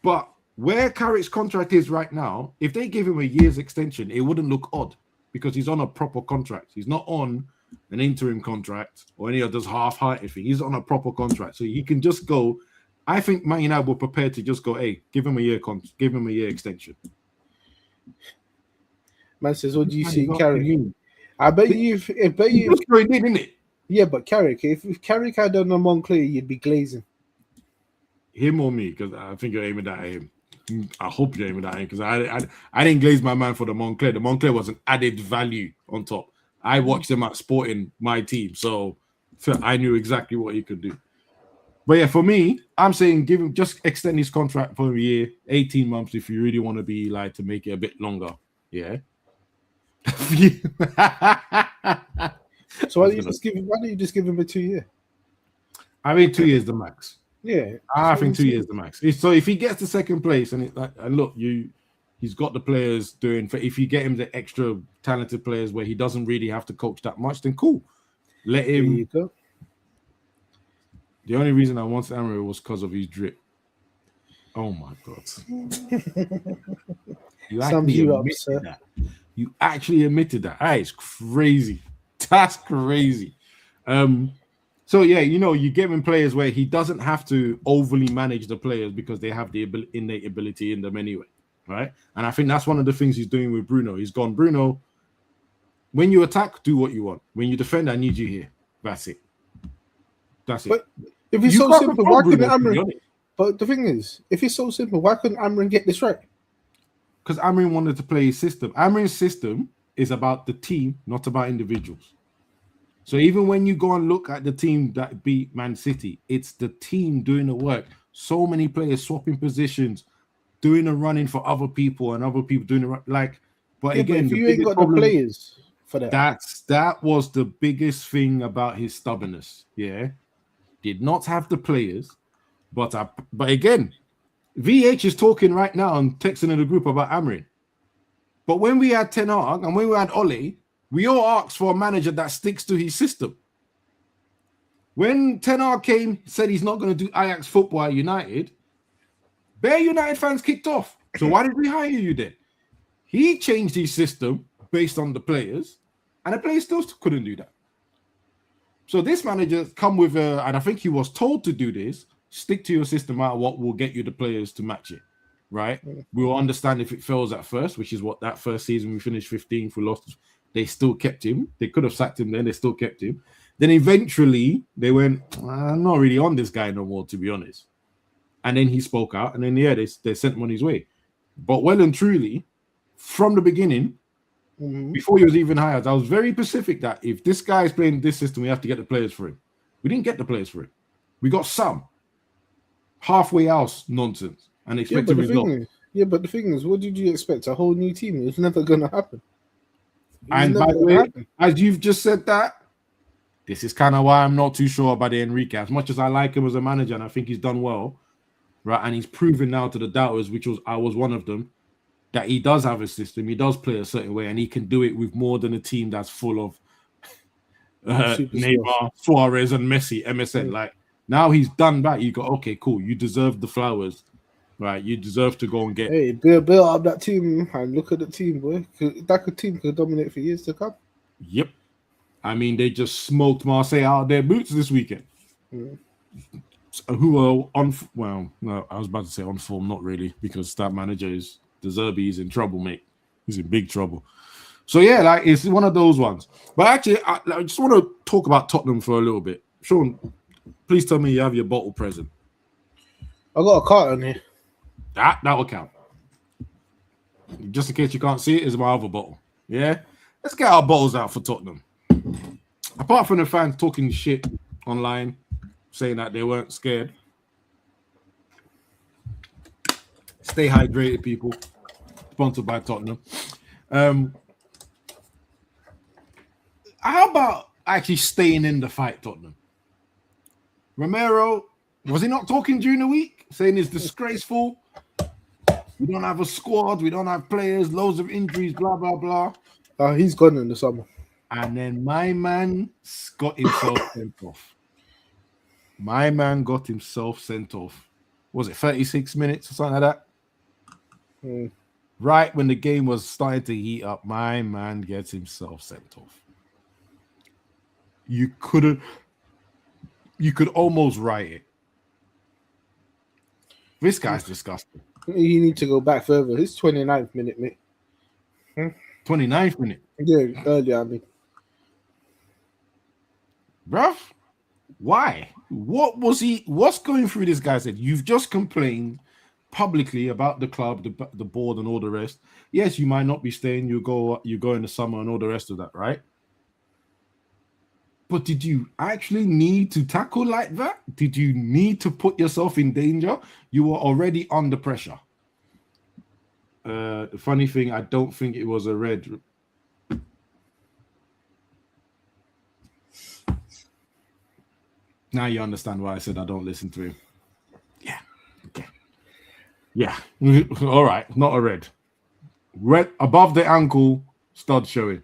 But where Carrick's contract is right now, if they give him a year's extension, it wouldn't look odd because he's on a proper contract. He's not on an interim contract or any of those half-hearted thing. He's on a proper contract, so he can just go. I think Man United were prepared to just go, hey, give him a year extension. Man says, what do you see in Carrick? I bet you. Did, didn't it? Yeah, but Carrick, if Carrick had done a Moncler, you'd be glazing. Him or me? Because I think you're aiming at him. I hope you're aiming at him because I didn't glaze my man for the Moncler. The Moncler was an added value on top. I watched him at Sporting, my team, so I knew exactly what he could do. But yeah, for me, I'm saying just extend his contract for a year, 18 months if you really want to be like to make it a bit longer. Yeah. So why don't you just give him a 2 year? I mean 2 years the max. Yeah. I think 2 years the max. So if he gets to second place and look, he's got the players doing if you get him the extra talented players where he doesn't really have to coach that much, then cool. Let him. There you go. The only reason I wanted Emirates was because of his drip. Oh my God. You actually admitted that. That is crazy. That's crazy. So yeah, you give him players where he doesn't have to overly manage the players because they have the innate ability in them anyway, right? And I think that's one of the things he's doing with Bruno. He's gone, Bruno, when you attack, do what you want. When you defend, I need you here. That's it. That's it. But if it's so simple, why couldn't Amrin? But the thing is, if it's so simple, why couldn't Amrin get this right? Because Amrin wanted to play his system. Amrin's system is about the team, not about individuals. So even when you go and look at the team that beat Man City, it's the team doing the work. So many players swapping positions, doing the running for other people and other people doing the But again, but if you ain't got the players for that. That was the biggest thing about his stubbornness. Yeah, did not have the players, but again, VH is talking right now and texting in the group about Amrin. But when we had Ten Hag and when we had Ole, we all asked for a manager that sticks to his system. When Ten Hag came, said he's not going to do Ajax football at United, bare United fans kicked off. So why did we hire you then? He changed his system based on the players, and the players still couldn't do that. So this manager come with and I think he was told to do this, stick to your system no matter what will get you the players to match it, right? We'll understand if it fails at first, which is what that first season we finished 15th, we lost. They still kept him. They could have sacked him then. They still kept him. Then eventually they went, I'm not really on this guy no more, to be honest. And then he spoke out, and then they sent him on his way. But well and truly, from the beginning, before he was even hired, I was very specific that if this guy is playing this system, we have to get the players for him. We didn't get the players for him. We got some halfway house nonsense and expected results. But the thing is, what did you expect? A whole new team? It was never going to happen. And by the way, as you've just said that, this is kind of why I'm not too sure about Enrique. As much as I like him as a manager and I think he's done well, right? And he's proven now to the doubters, I was one of them, that he does have a system, he does play a certain way, and he can do it with more than a team that's full of Neymar, Suarez, and Messi, MSN. Like now he's done that. You go, okay, cool. You deserve the flowers, right? You deserve to go and get. Hey, build up that team and look at the team, boy. That team could dominate for years to come. Yep. I mean, they just smoked Marseille out of their boots this weekend. Who are on? Well, no, I was about to say on form, not really, because that manager is De Zerbi is in trouble, mate. He's in big trouble. So yeah, like it's one of those ones. But actually, I just want to talk about Tottenham for a little bit. Sean, please tell me you have your bottle present. I got a carton here. That will count. Just in case you can't see it, is my other bottle. Yeah? Let's get our bottles out for Tottenham. Apart from the fans talking shit online, saying that they weren't scared. Stay hydrated, people. Sponsored by Tottenham. How about actually staying in the fight, Tottenham? Romero, was he not talking during the week? Saying it's disgraceful. We don't have a squad. We don't have players. Loads of injuries, blah, blah, blah. He's gone in the summer. And then my man got himself sent off. My man got himself sent off. Was it 36 minutes or something like that? Right when the game was starting to heat up, my man gets himself sent off. You could almost write it. This guy's disgusting. You need to go back further. It's 29th minute, mate. 29th minute. Yeah, earlier, I mean. Bruv, why? What's going through this guy's head? You've just complained publicly about the club, the board, and all the rest. Yes, you might not be staying. You go in the summer and all the rest of that, right? But did you actually need to tackle like that? Did you need to put yourself in danger? You were already under pressure. The funny thing, I don't think it was a red. Now you understand why I said I don't listen to him. Yeah. Okay. Yeah. All right. Not a red. Red above the ankle, stud showing.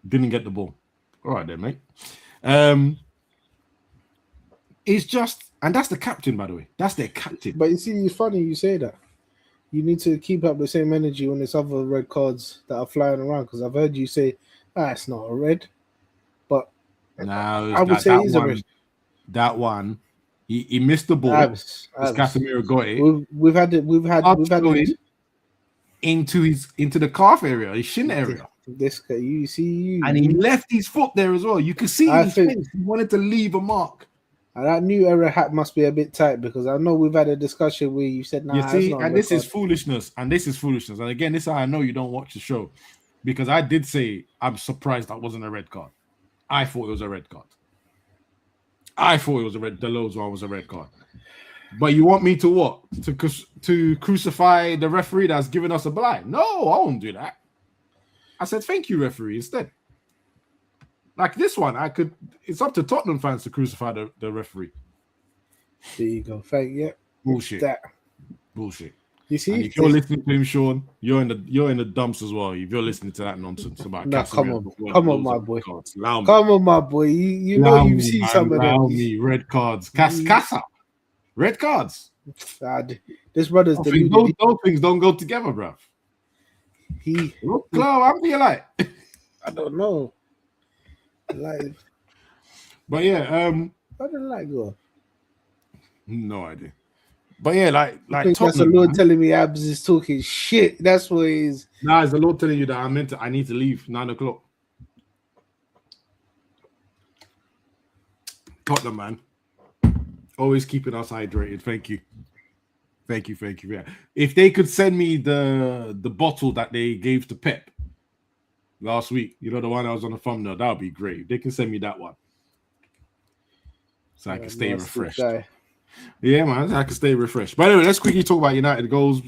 Didn't get the ball. All right then, mate. It's just, and that's the captain, by the way. That's their captain. But you see, it's funny you say that. You need to keep up the same energy on this other red cards that are flying around, because I've heard you say, it's not a red. But no, I would say he's a red. That one, he missed the ball. Casemiro got it. We've had it into the calf area, his shin area. This guy, you see, and he left his foot there as well. You could see his face. He wanted to leave a mark. And that new era hat must be a bit tight, because I know we've had a discussion where you said, you see, and this is foolishness. And this is foolishness. And again, this is how I know you don't watch the show, because I did say I'm surprised that wasn't a red card. I thought it was a red card. I thought it was a red. The Lowe's one was a red card. But you want me to what? To crucify the referee that's giving us a blind? No, I won't do that. I said, thank you, referee, instead. Like this one, it's up to Tottenham fans to crucify the referee. There you go. Thank you. Bullshit. That. Bullshit. You see, and if you're listening to him, Sean, you're in the dumps as well. If you're listening to that nonsense about come on, my boy. Come on, my boy. You know you've seen some of them. Red cards. Casa. Red cards. This brother's those things don't go together, bruv. How do you like? I don't know. But yeah, I don't like go. No idea. But yeah, like that's the Lord telling me Abs is talking shit. That's what it is. Nah, it's the Lord telling you that I need to leave 9 o'clock. Tottenham, man. Always keeping us hydrated. Thank you. Yeah. If they could send me the bottle that they gave to Pep last week, you know, the one that was on the thumbnail, that would be great. They can send me that one, so I can stay refreshed. Yeah, man, I can stay refreshed. By the way, let's quickly talk about United goals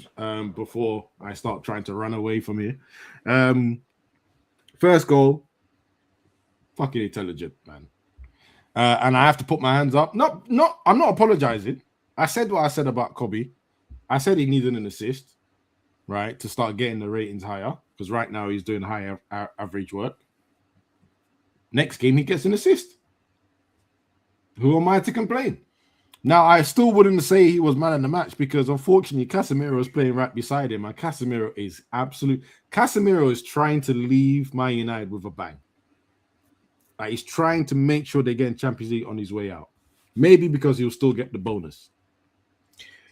before I start trying to run away from here. First goal, fucking intelligent, man. And I have to put my hands up. I'm not apologizing. I said what I said about Kobe. I said he needed an assist, right, to start getting the ratings higher, because right now he's doing high average work. Next game, he gets an assist. Who am I to complain? Now, I still wouldn't say he was man of the match, because unfortunately, Casemiro is playing right beside him, and Casemiro is trying to leave Man United with a bang. He's trying to make sure they get in Champions League on his way out. Maybe because he'll still get the bonus.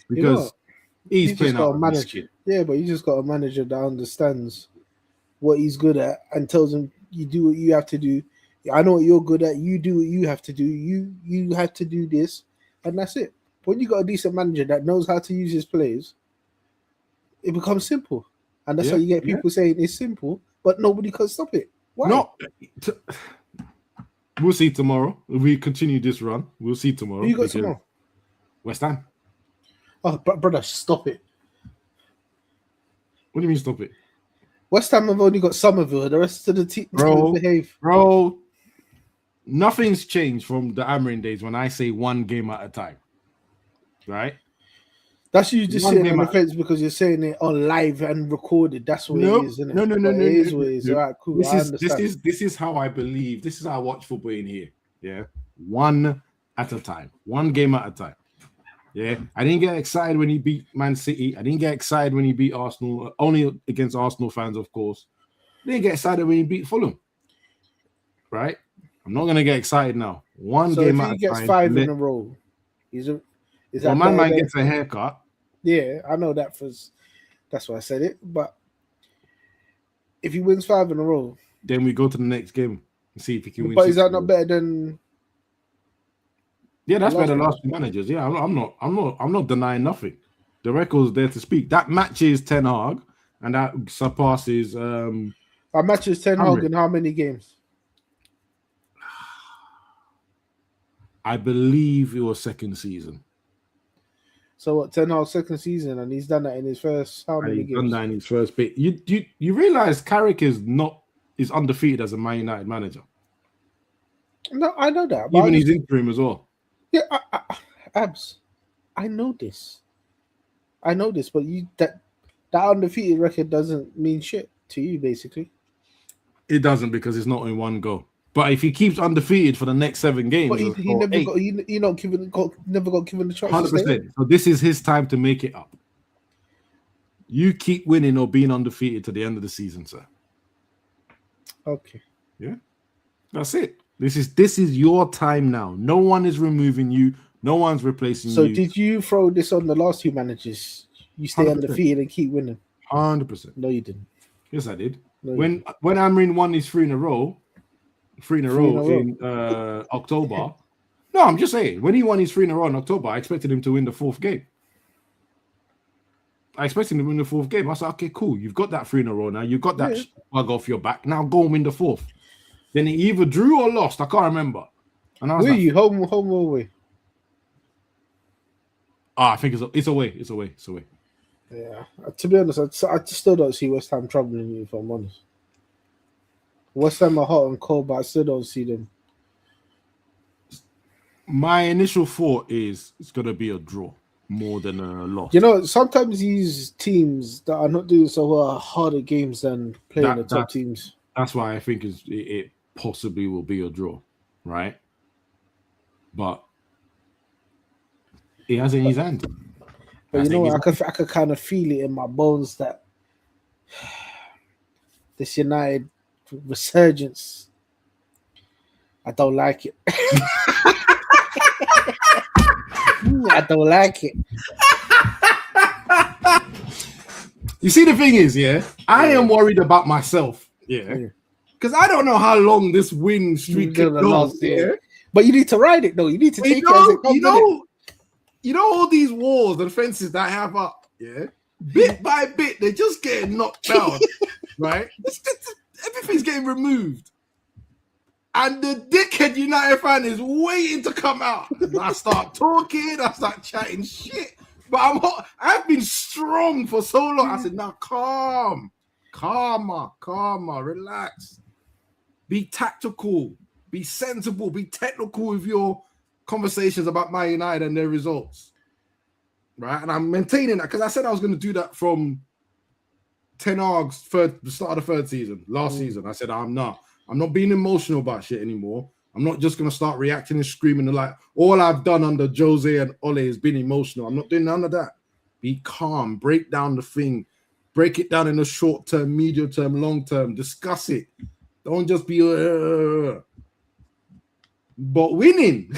Because he's playing out. Yeah, but you just got a manager that understands what he's good at and tells him, you do what you have to do. I know what you're good at. You do what you have to do. You have to do this, and that's it. when you got a decent manager that knows how to use his players, it becomes simple. And that's why you get people saying it's simple, but nobody can stop it. Why? No. We'll see tomorrow. If we continue this run, we'll see tomorrow. Who you got tomorrow? West Ham. Oh, brother, stop it. What do you mean stop it? West Ham have only got Somerville. The rest of the team behave. Bro, nothing's changed from the Amarin days when I say one game at a time. Right? That's you just saying on the fence because you're saying it on live and recorded. That's what it is, isn't it? No. It is what it is. All right, cool. This is how I believe. This is how I watch football in here. Yeah. One at a time. One game at a time. Yeah. I didn't get excited when he beat Man City. I didn't get excited when he beat Arsenal. Only against Arsenal fans, of course. I didn't get excited when he beat Fulham. Right? I'm not gonna get excited now. One game at a time. So if he gets 5 in a row, my man gets a haircut. Yeah, I know that that's why I said it. But if he wins 5 in a row, then we go to the next game and see if he can win. But is that not better than? Yeah, that's better than last 2 managers. Yeah, I'm not denying nothing. The record's there to speak. That matches Ten Hag, and that surpasses. That matches Ten Hag in how many games? I believe it was second season. So what? Ten Hag's second season, and he's done that in his first how many games? He's done that in his first bit. You realize Carrick is undefeated as a Man United manager. No, I know that. Even his interim as well. Yeah, Abs, I know this, but that undefeated record doesn't mean shit to you, basically. It doesn't because it's not in one go. But if he keeps undefeated for the next 7 games, but he never got given the chance. 100%. So this is his time to make it up. You keep winning or being undefeated to the end of the season, sir. Okay. Yeah, that's it. This is your time now. No one is removing you. No one's replacing you. So did you throw this on the last 2 managers? You stay 100%. Undefeated and keep winning. 100%. No, you didn't. Yes, I did. No, when Amarin won his 3 in a row in October. No, I'm just saying. When he won his 3 in a row in October, I expected him to win the 4th game. I expected him to win the 4th game. I said, okay, cool. You've got that 3 in a row now. You've got that bug off your back. Now go and win the 4th. Then he either drew or lost. I can't remember. And I was like, you home or away? I think it's away. It's away. Yeah. To be honest, I still don't see West Ham troubling you, if I'm honest. West Ham are hot and cold, but I still don't see them. My initial thought is it's going to be a draw more than a loss. You know, sometimes these teams that are not doing so well are harder games than playing the top teams. That's why I think it possibly will be a draw, right? But he has it in his hand. But you know what? I could kind of feel it in my bones that this United resurgence, I don't like it. I don't like it. You see, the thing is, I am worried about myself, because I don't know how long this win streak can last. But you need to ride it, though. You need to take it as it comes. You know all these walls and fences that I have up, bit by bit, they're just getting knocked down, right? Everything's getting removed. And the dickhead United fan is waiting to come out. I start talking, I start chatting shit. But I've been strong for so long. I said, now calmer, relax. Be tactical, be sensible, be technical with your conversations about Man United and their results. Right? And I'm maintaining that because I said I was going to do that from Ten Hag's the start of the 3rd season, last season. I said, I'm not being emotional about shit anymore. I'm not just going to start reacting and screaming. Like, all I've done under Jose and Ole has been emotional. I'm not doing none of that. Be calm. Break down the thing. Break it down in the short term, medium term, long term. Discuss it. Don't just be... But winning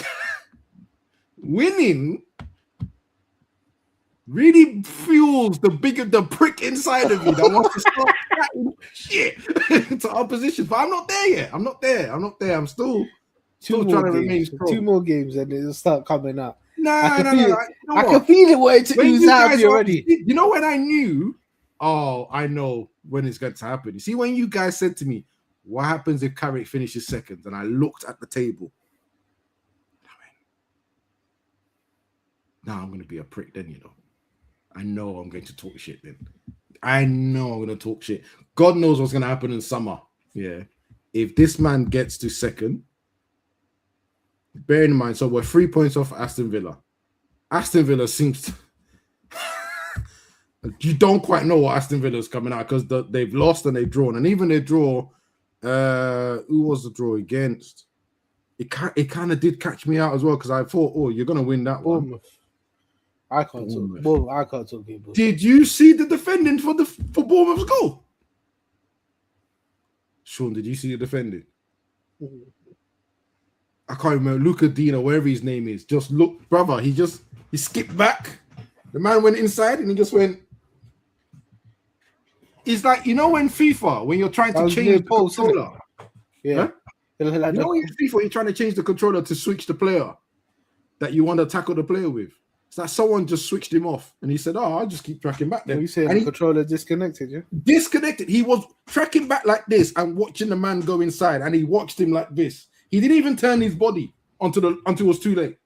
really fuels the prick inside of you that wants to start chatting shit to opposition. But I'm not there yet. I'm not there. I'm still trying to remain strong. 2 more games and it'll start coming out. No. I can feel it wanting to ooze out of you already. You know when I knew? Oh, I know when it's going to happen. You see, when you guys said to me, what happens if Carrick finishes second? And I looked at the table. Now I'm going to be a prick then, you know. I know I'm going to talk shit then. I know I'm going to talk shit. God knows what's going to happen in summer. Yeah. If this man gets to second, bear in mind, so we're 3 points off Aston Villa. Aston Villa seems to... you don't quite know what Aston Villa is coming out because they've lost and they've drawn. And even their draw, who was the draw against? It kind of did catch me out as well because I thought, oh, you're going to win that one. I can't talk people. Did you see the defending for Bournemouth's goal? Sean, did you see the defending? I can't remember. Luca Dino, wherever his name is. Just look, brother. He skipped back. The man went inside and he just went. It's like, you know, when FIFA, when you're trying to change the controller. Yeah. Huh? You know, in FIFA, you're trying to change the controller to switch the player that you want to tackle the player with. It's like someone just switched him off and he said, oh, I'll just keep tracking back then. You said the controller disconnected, yeah? Disconnected. He was tracking back like this and watching the man go inside and he watched him like this. He didn't even turn his body until it was too late.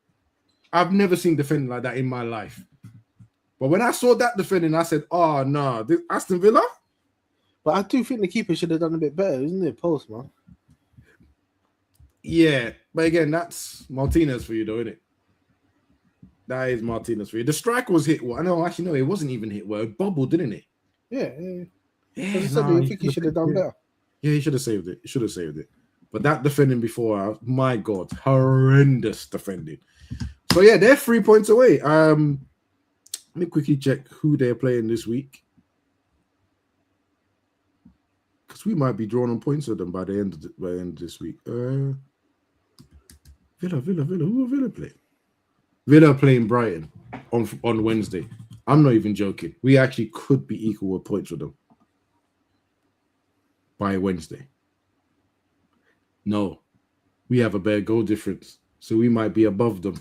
I've never seen defending like that in my life. But when I saw that defending, I said, oh, no, this Aston Villa? But I do think the keeper should have done a bit better, isn't it, Post, man? Yeah, but again, that's Martinez for you, though, isn't it? That is Martinez for you. The strike was hit well. No, actually, no, it wasn't even hit well. It bubbled, didn't it? Yeah. I think he should have done better. Yeah, he should have saved it. But that defending before, my God, horrendous defending. So, yeah, they're 3 points away. Let me quickly check who they're playing this week. Because we might be drawn on points with them by the end of this week. Villa. Who will Villa play? Villa playing Brighton on Wednesday. I'm not even joking. We actually could be equal with points with them by Wednesday. No, we have a better goal difference, so we might be above them.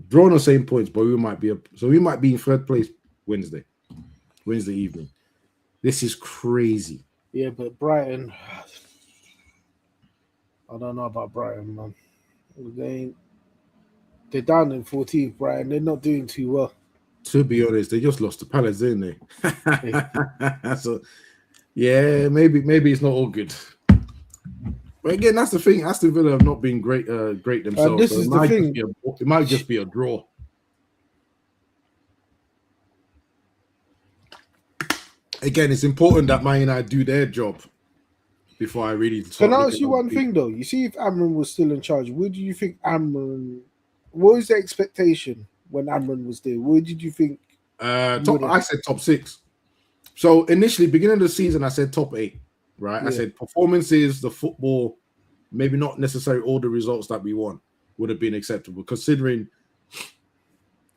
Drawn the same points, but we might be in third place Wednesday evening. This is crazy. Yeah, but Brighton, I don't know about Brighton, man. They're down in 14th, Brighton. They're not doing too well. To be honest, they just lost to Palace, didn't they? So, yeah, maybe it's not all good. But again, that's the thing. Aston Villa have not been great themselves. This is the thing. It might just be a draw. Again, it's important that Man United do their job before I really. Can I ask you one thing though? You see, if Amran was still in charge, where do you think Amran? What was the expectation when Amran was there? Where did you think? I said top 6. So initially, beginning of the season, I said top 8. Right? Yeah. I said performances, the football, maybe not necessarily all the results that we want would have been acceptable. Considering,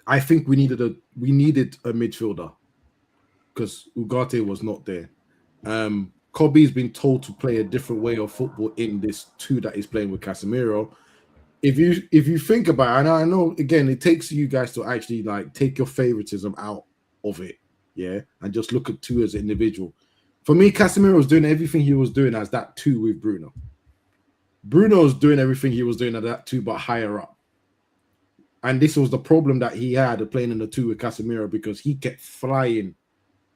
I think we needed a midfielder because Ugarte was not there. Kobe's been told to play a different way of football in this 2 that he's playing with Casemiro. If you think about it, and I know again it takes you guys to actually like take your favoritism out of it, yeah, and just look at 2 as an individual. For me, Casemiro was doing everything he was doing as that 2 with Bruno. Bruno's doing everything he was doing at that 2, but higher up. And this was the problem that he had playing in the 2 with Casemiro because he kept flying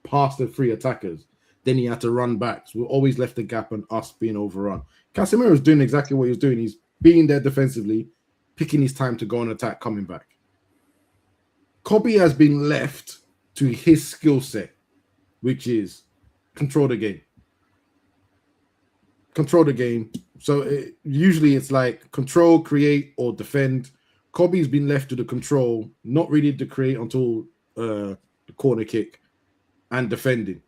past the 3 attackers. Then he had to run back. So we always left the gap and us being overrun. Casemiro's doing exactly what he was doing. He's being there defensively, picking his time to go on attack, coming back. Kobe has been left to his skill set, which is control the game. So usually it's like control, create, or defend. Kobe's been left to the control, not really to create until the corner kick and defending.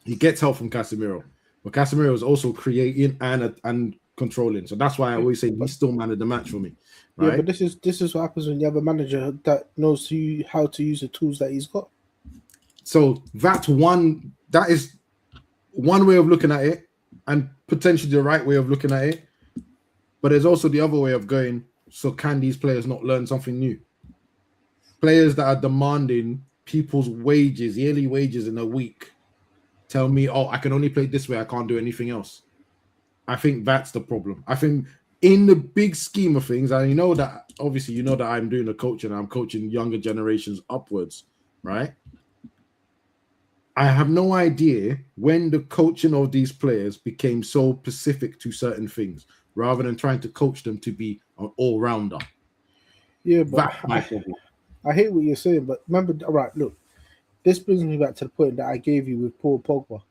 He gets help from Casemiro, but Casemiro is also creating and controlling. So that's why I always say he's still man of the match for me. Right? Yeah, but this is what happens when you have a manager that knows how to use the tools that he's got. So that is one way of looking at it, and potentially the right way of looking at it. But there's also the other way of going, so can these players not learn something new? players that are demanding people's wages, yearly wages in a week, tell me, oh, I can only play this way, I can't do anything else. I think that's the problem. I think in the big scheme of things, and you know that obviously you know that I'm doing the coaching, I'm coaching younger generations upwards, right? I have no idea when the coaching of these players became so specific to certain things rather than trying to coach them to be an all-rounder. Yeah, but That's my problem. I hate what you're saying, but remember, all right, look, this brings me back to the point that I gave you with Paul Pogba.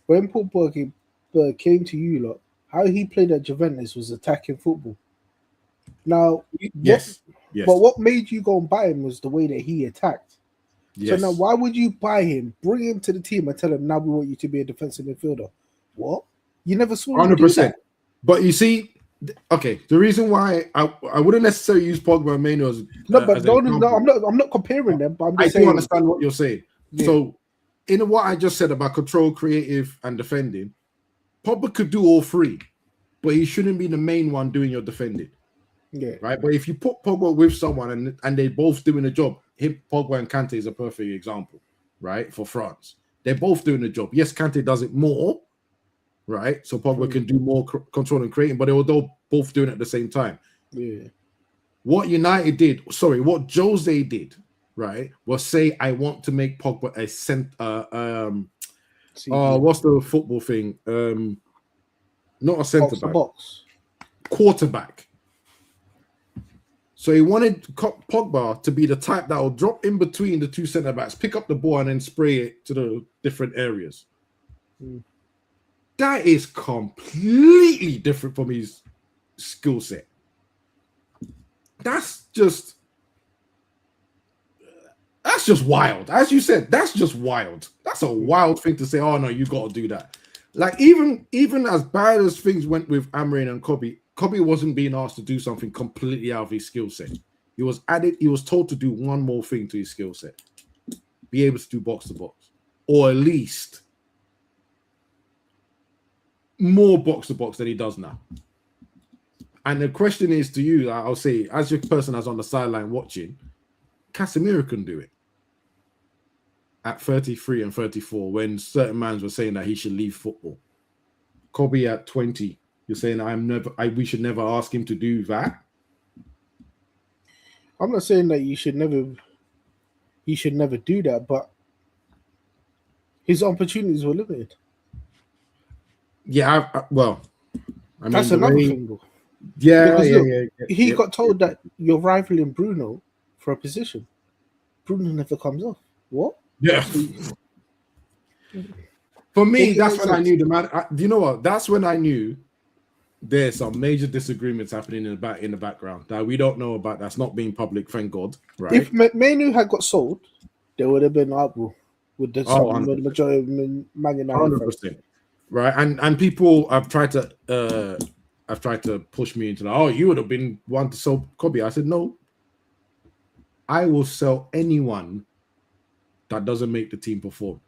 When Paul Pogba came to you, look, how he played at Juventus was attacking football. Now, Yes. But what made you go and buy him was the way that he attacked. Yes. So now, why would you buy him, bring him to the team, and tell him now we want you to be a defensive midfielder? What? You never saw him do that. But you see, okay, the reason why I wouldn't necessarily use Pogba and Maino as I'm not comparing them. But I'm just saying, do understand what you're saying. Yeah. So, in what I just said about control, creative, and defending, Pogba could do all three, but he shouldn't be the main one doing your defending. Yeah. Right. But if you put Pogba with someone and they're both doing the job, Pogba and Kante is a perfect example, right? For France, they're both doing the job. Yes, Kante does it more, right? So Pogba can do more control and creating, but they were both doing it at the same time. Yeah. What Jose did, right, was say, I want to make Pogba a what's the football thing? Not a centre back, quarterback. So he wanted Pogba to be the type that will drop in between the two centre backs, pick up the ball, and then spray it to the different areas. That is completely different from his skill set. That's just wild. As you said, that's just wild. That's a wild thing to say. Oh no, you got to do that. Like even as bad as things went with Amrin and Kobe wasn't being asked to do something completely out of his skill set. He was told to do one more thing to his skill set. Be able to do box to box. Or at least more box to box than he does now. And the question is to you, I'll say, as your person that's on the sideline watching, Casemiro can do it. At 33 and 34, when certain mans were saying that he should leave football. Kobe at 20, you're saying we should never ask him to do that? I'm not saying that you should never do that, but his opportunities were limited. Yeah, That's another thing, though. Yeah, He got told that you're rivaling Bruno for a position. Bruno never comes off. What? Yeah. For me, that's when I knew the man. Do you know what? That's when I knew there's some major disagreements happening in the background that we don't know about. That's not being public, thank God. Right? If Mainu had got sold, there would have been uproar with the majority of Man United. 100%. Right, and people have tried to push me into you would have been one to sell Kobe. I said no. I will sell anyone that doesn't make the team perform.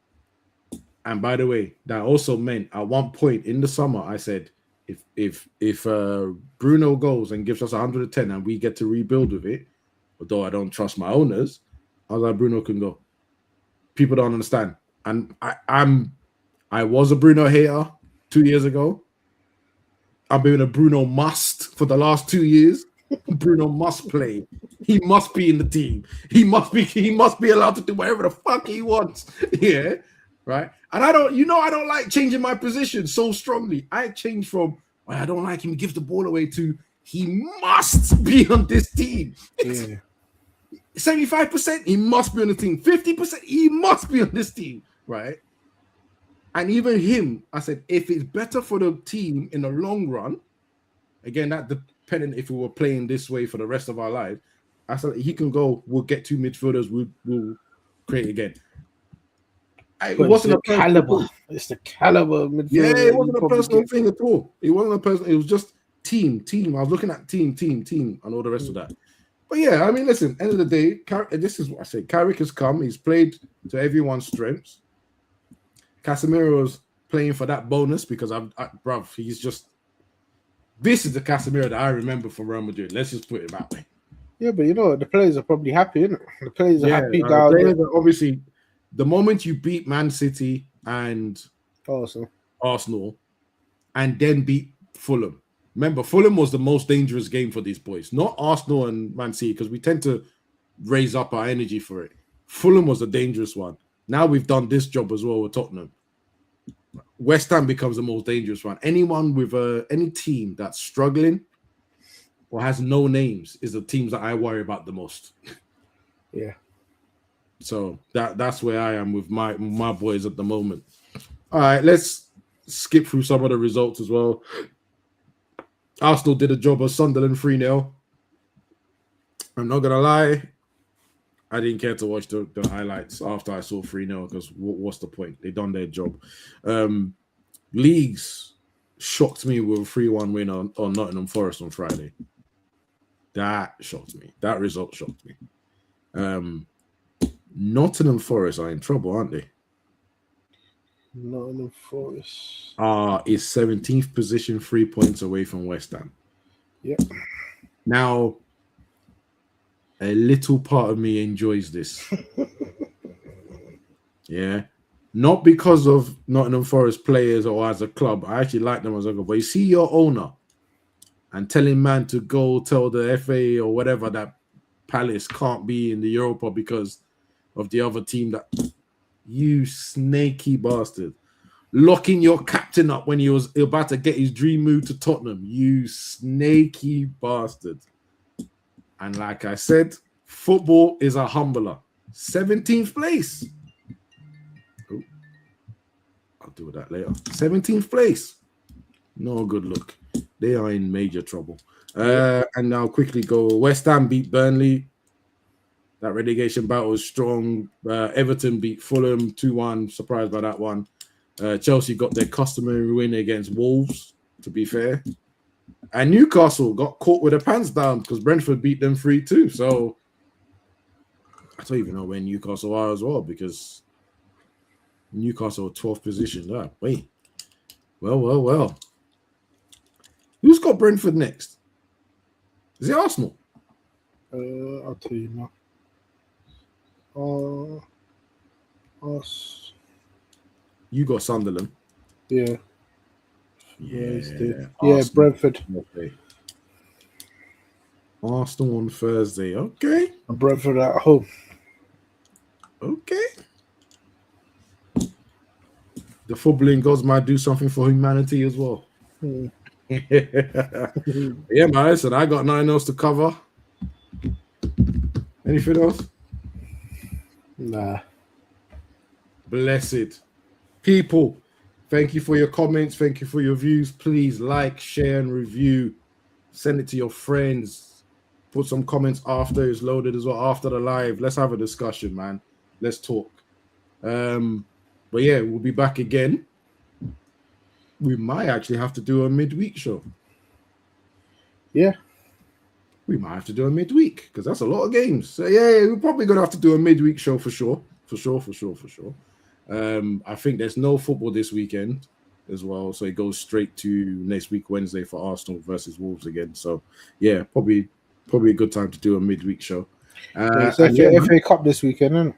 And by the way, that also meant at one point in the summer, I said, if Bruno goes and gives us 110 and we get to rebuild with it, although I don't trust my owners, I was like, Bruno can go. People don't understand. And I was a Bruno hater 2 years ago. I've been a Bruno must for the last 2 years. Bruno must play. He must be in the team. He must be allowed to do whatever the fuck he wants. Yeah, right. And I don't like changing my position so strongly. I changed from I don't like him. He gives the ball away to he must be on this team. 75%, he must be on the team. 50%, he must be on this team. Right. And even him, I said, if it's better for the team in the long run, again, that depending if we were playing this way for the rest of our lives, I said he can go. We'll get two midfielders. We'll create again. It wasn't a caliber. It's the caliber midfielder. Yeah, it wasn't a personal thing at all. It wasn't a personal. It was just team. I was looking at team, and all the rest of that. But yeah, I mean, listen. End of the day, this is what I say. Carrick has come. He's played to everyone's strengths. Casemiro's playing for that bonus because he's just. This is the Casemiro that I remember from Real Madrid. Let's just put it that way. Yeah, but you know what? The players are probably happy, innit? The players are happy the now. players are obviously, the moment you beat Man City and Also, Arsenal and then beat Fulham. Remember, Fulham was the most dangerous game for these boys, not Arsenal and Man City, because we tend to raise up our energy for it. Fulham was a dangerous one. Now we've done this job as well with Tottenham. West Ham becomes the most dangerous one. Anyone with any team that's struggling or has no names is the teams that I worry about the most. yeah. So that's where I am with my boys at the moment. All right, let's skip through some of the results as well. Arsenal did a job of Sunderland 3-0. I'm not gonna lie, I didn't care to watch the highlights after I saw 3-0 because what's the point? They done their job. Leagues shocked me with a 3-1 win on Nottingham Forest on Friday. That shocked me. That result shocked me. Nottingham Forest are in trouble, aren't they? Nottingham Forest. Is 17th position, 3 points away from West Ham. Yep. Now, a little part of me enjoys this. Yeah. Not because of Nottingham Forest players or as a club. I actually like them as a club. But you see your owner and telling man to go tell the FA or whatever that Palace can't be in the Europa because of the other team, that you snaky bastard. Locking your captain up when he was about to get his dream move to Tottenham. You snaky bastard. And like I said, football is a humbler. 17th place. Oh, I'll deal with that later. 17th place. No good look. They are in major trouble. And now quickly go. West Ham beat Burnley. That relegation battle was strong. Everton beat Fulham 2-1. Surprised by that one. Chelsea got their customary win against Wolves, to be fair. And Newcastle got caught with their pants down because Brentford beat them 3-2. So I don't even know where Newcastle are as well, because Newcastle 12th position. Ah, wait. Well. Who's got Brentford next? Is it Arsenal? I'll tell you now. Us. You got Sunderland. Yeah. Yeah, Brentford. Okay. Arsenal on Thursday. Okay. And Brentford at home. Okay. The footballing gods might do something for humanity as well. Yeah, man. Listen, I got nothing else to cover. Anything else? Nah. Blessed people. Thank you for your comments. Thank you for your views. Please like, share, and review. Send it to your friends. Put some comments after it's loaded as well, after the live. Let's have a discussion, man. Let's talk. But yeah, we'll be back again. We might actually have to do a midweek show. Yeah. We might have to do a midweek because that's a lot of games. So yeah, we're probably going to have to do a midweek show for sure. For sure. I think there's no football this weekend as well, so it goes straight to next week, Wednesday, for Arsenal versus Wolves again. So yeah, probably a good time to do a midweek show. FA Cup this weekend, isn't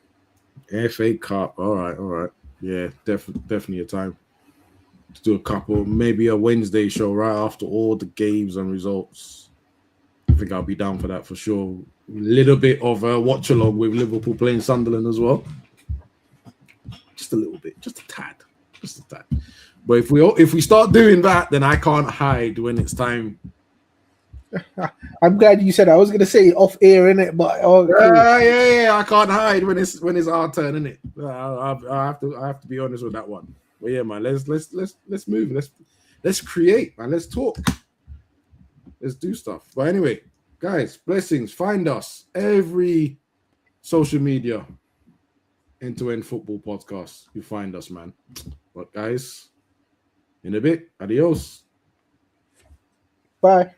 it? FA Cup. All right. Yeah, definitely a time to do a couple, maybe a Wednesday show right after all the games and results. I think I'll be down for that for sure. A little bit of a watch along with Liverpool playing Sunderland as well. Just a little bit, just a tad. But if we start doing that, then I can't hide when it's time. I'm glad you said that. I was going to say off air, innit? But yeah, I can't hide when it's our turn, innit? I have to be honest with that one. But yeah, man, let's move. Let's create, man. Let's talk. Let's do stuff. But anyway, guys, blessings. Find us every social media. End2End Football Podcast. You find us, man. But guys, in a bit, adios. Bye.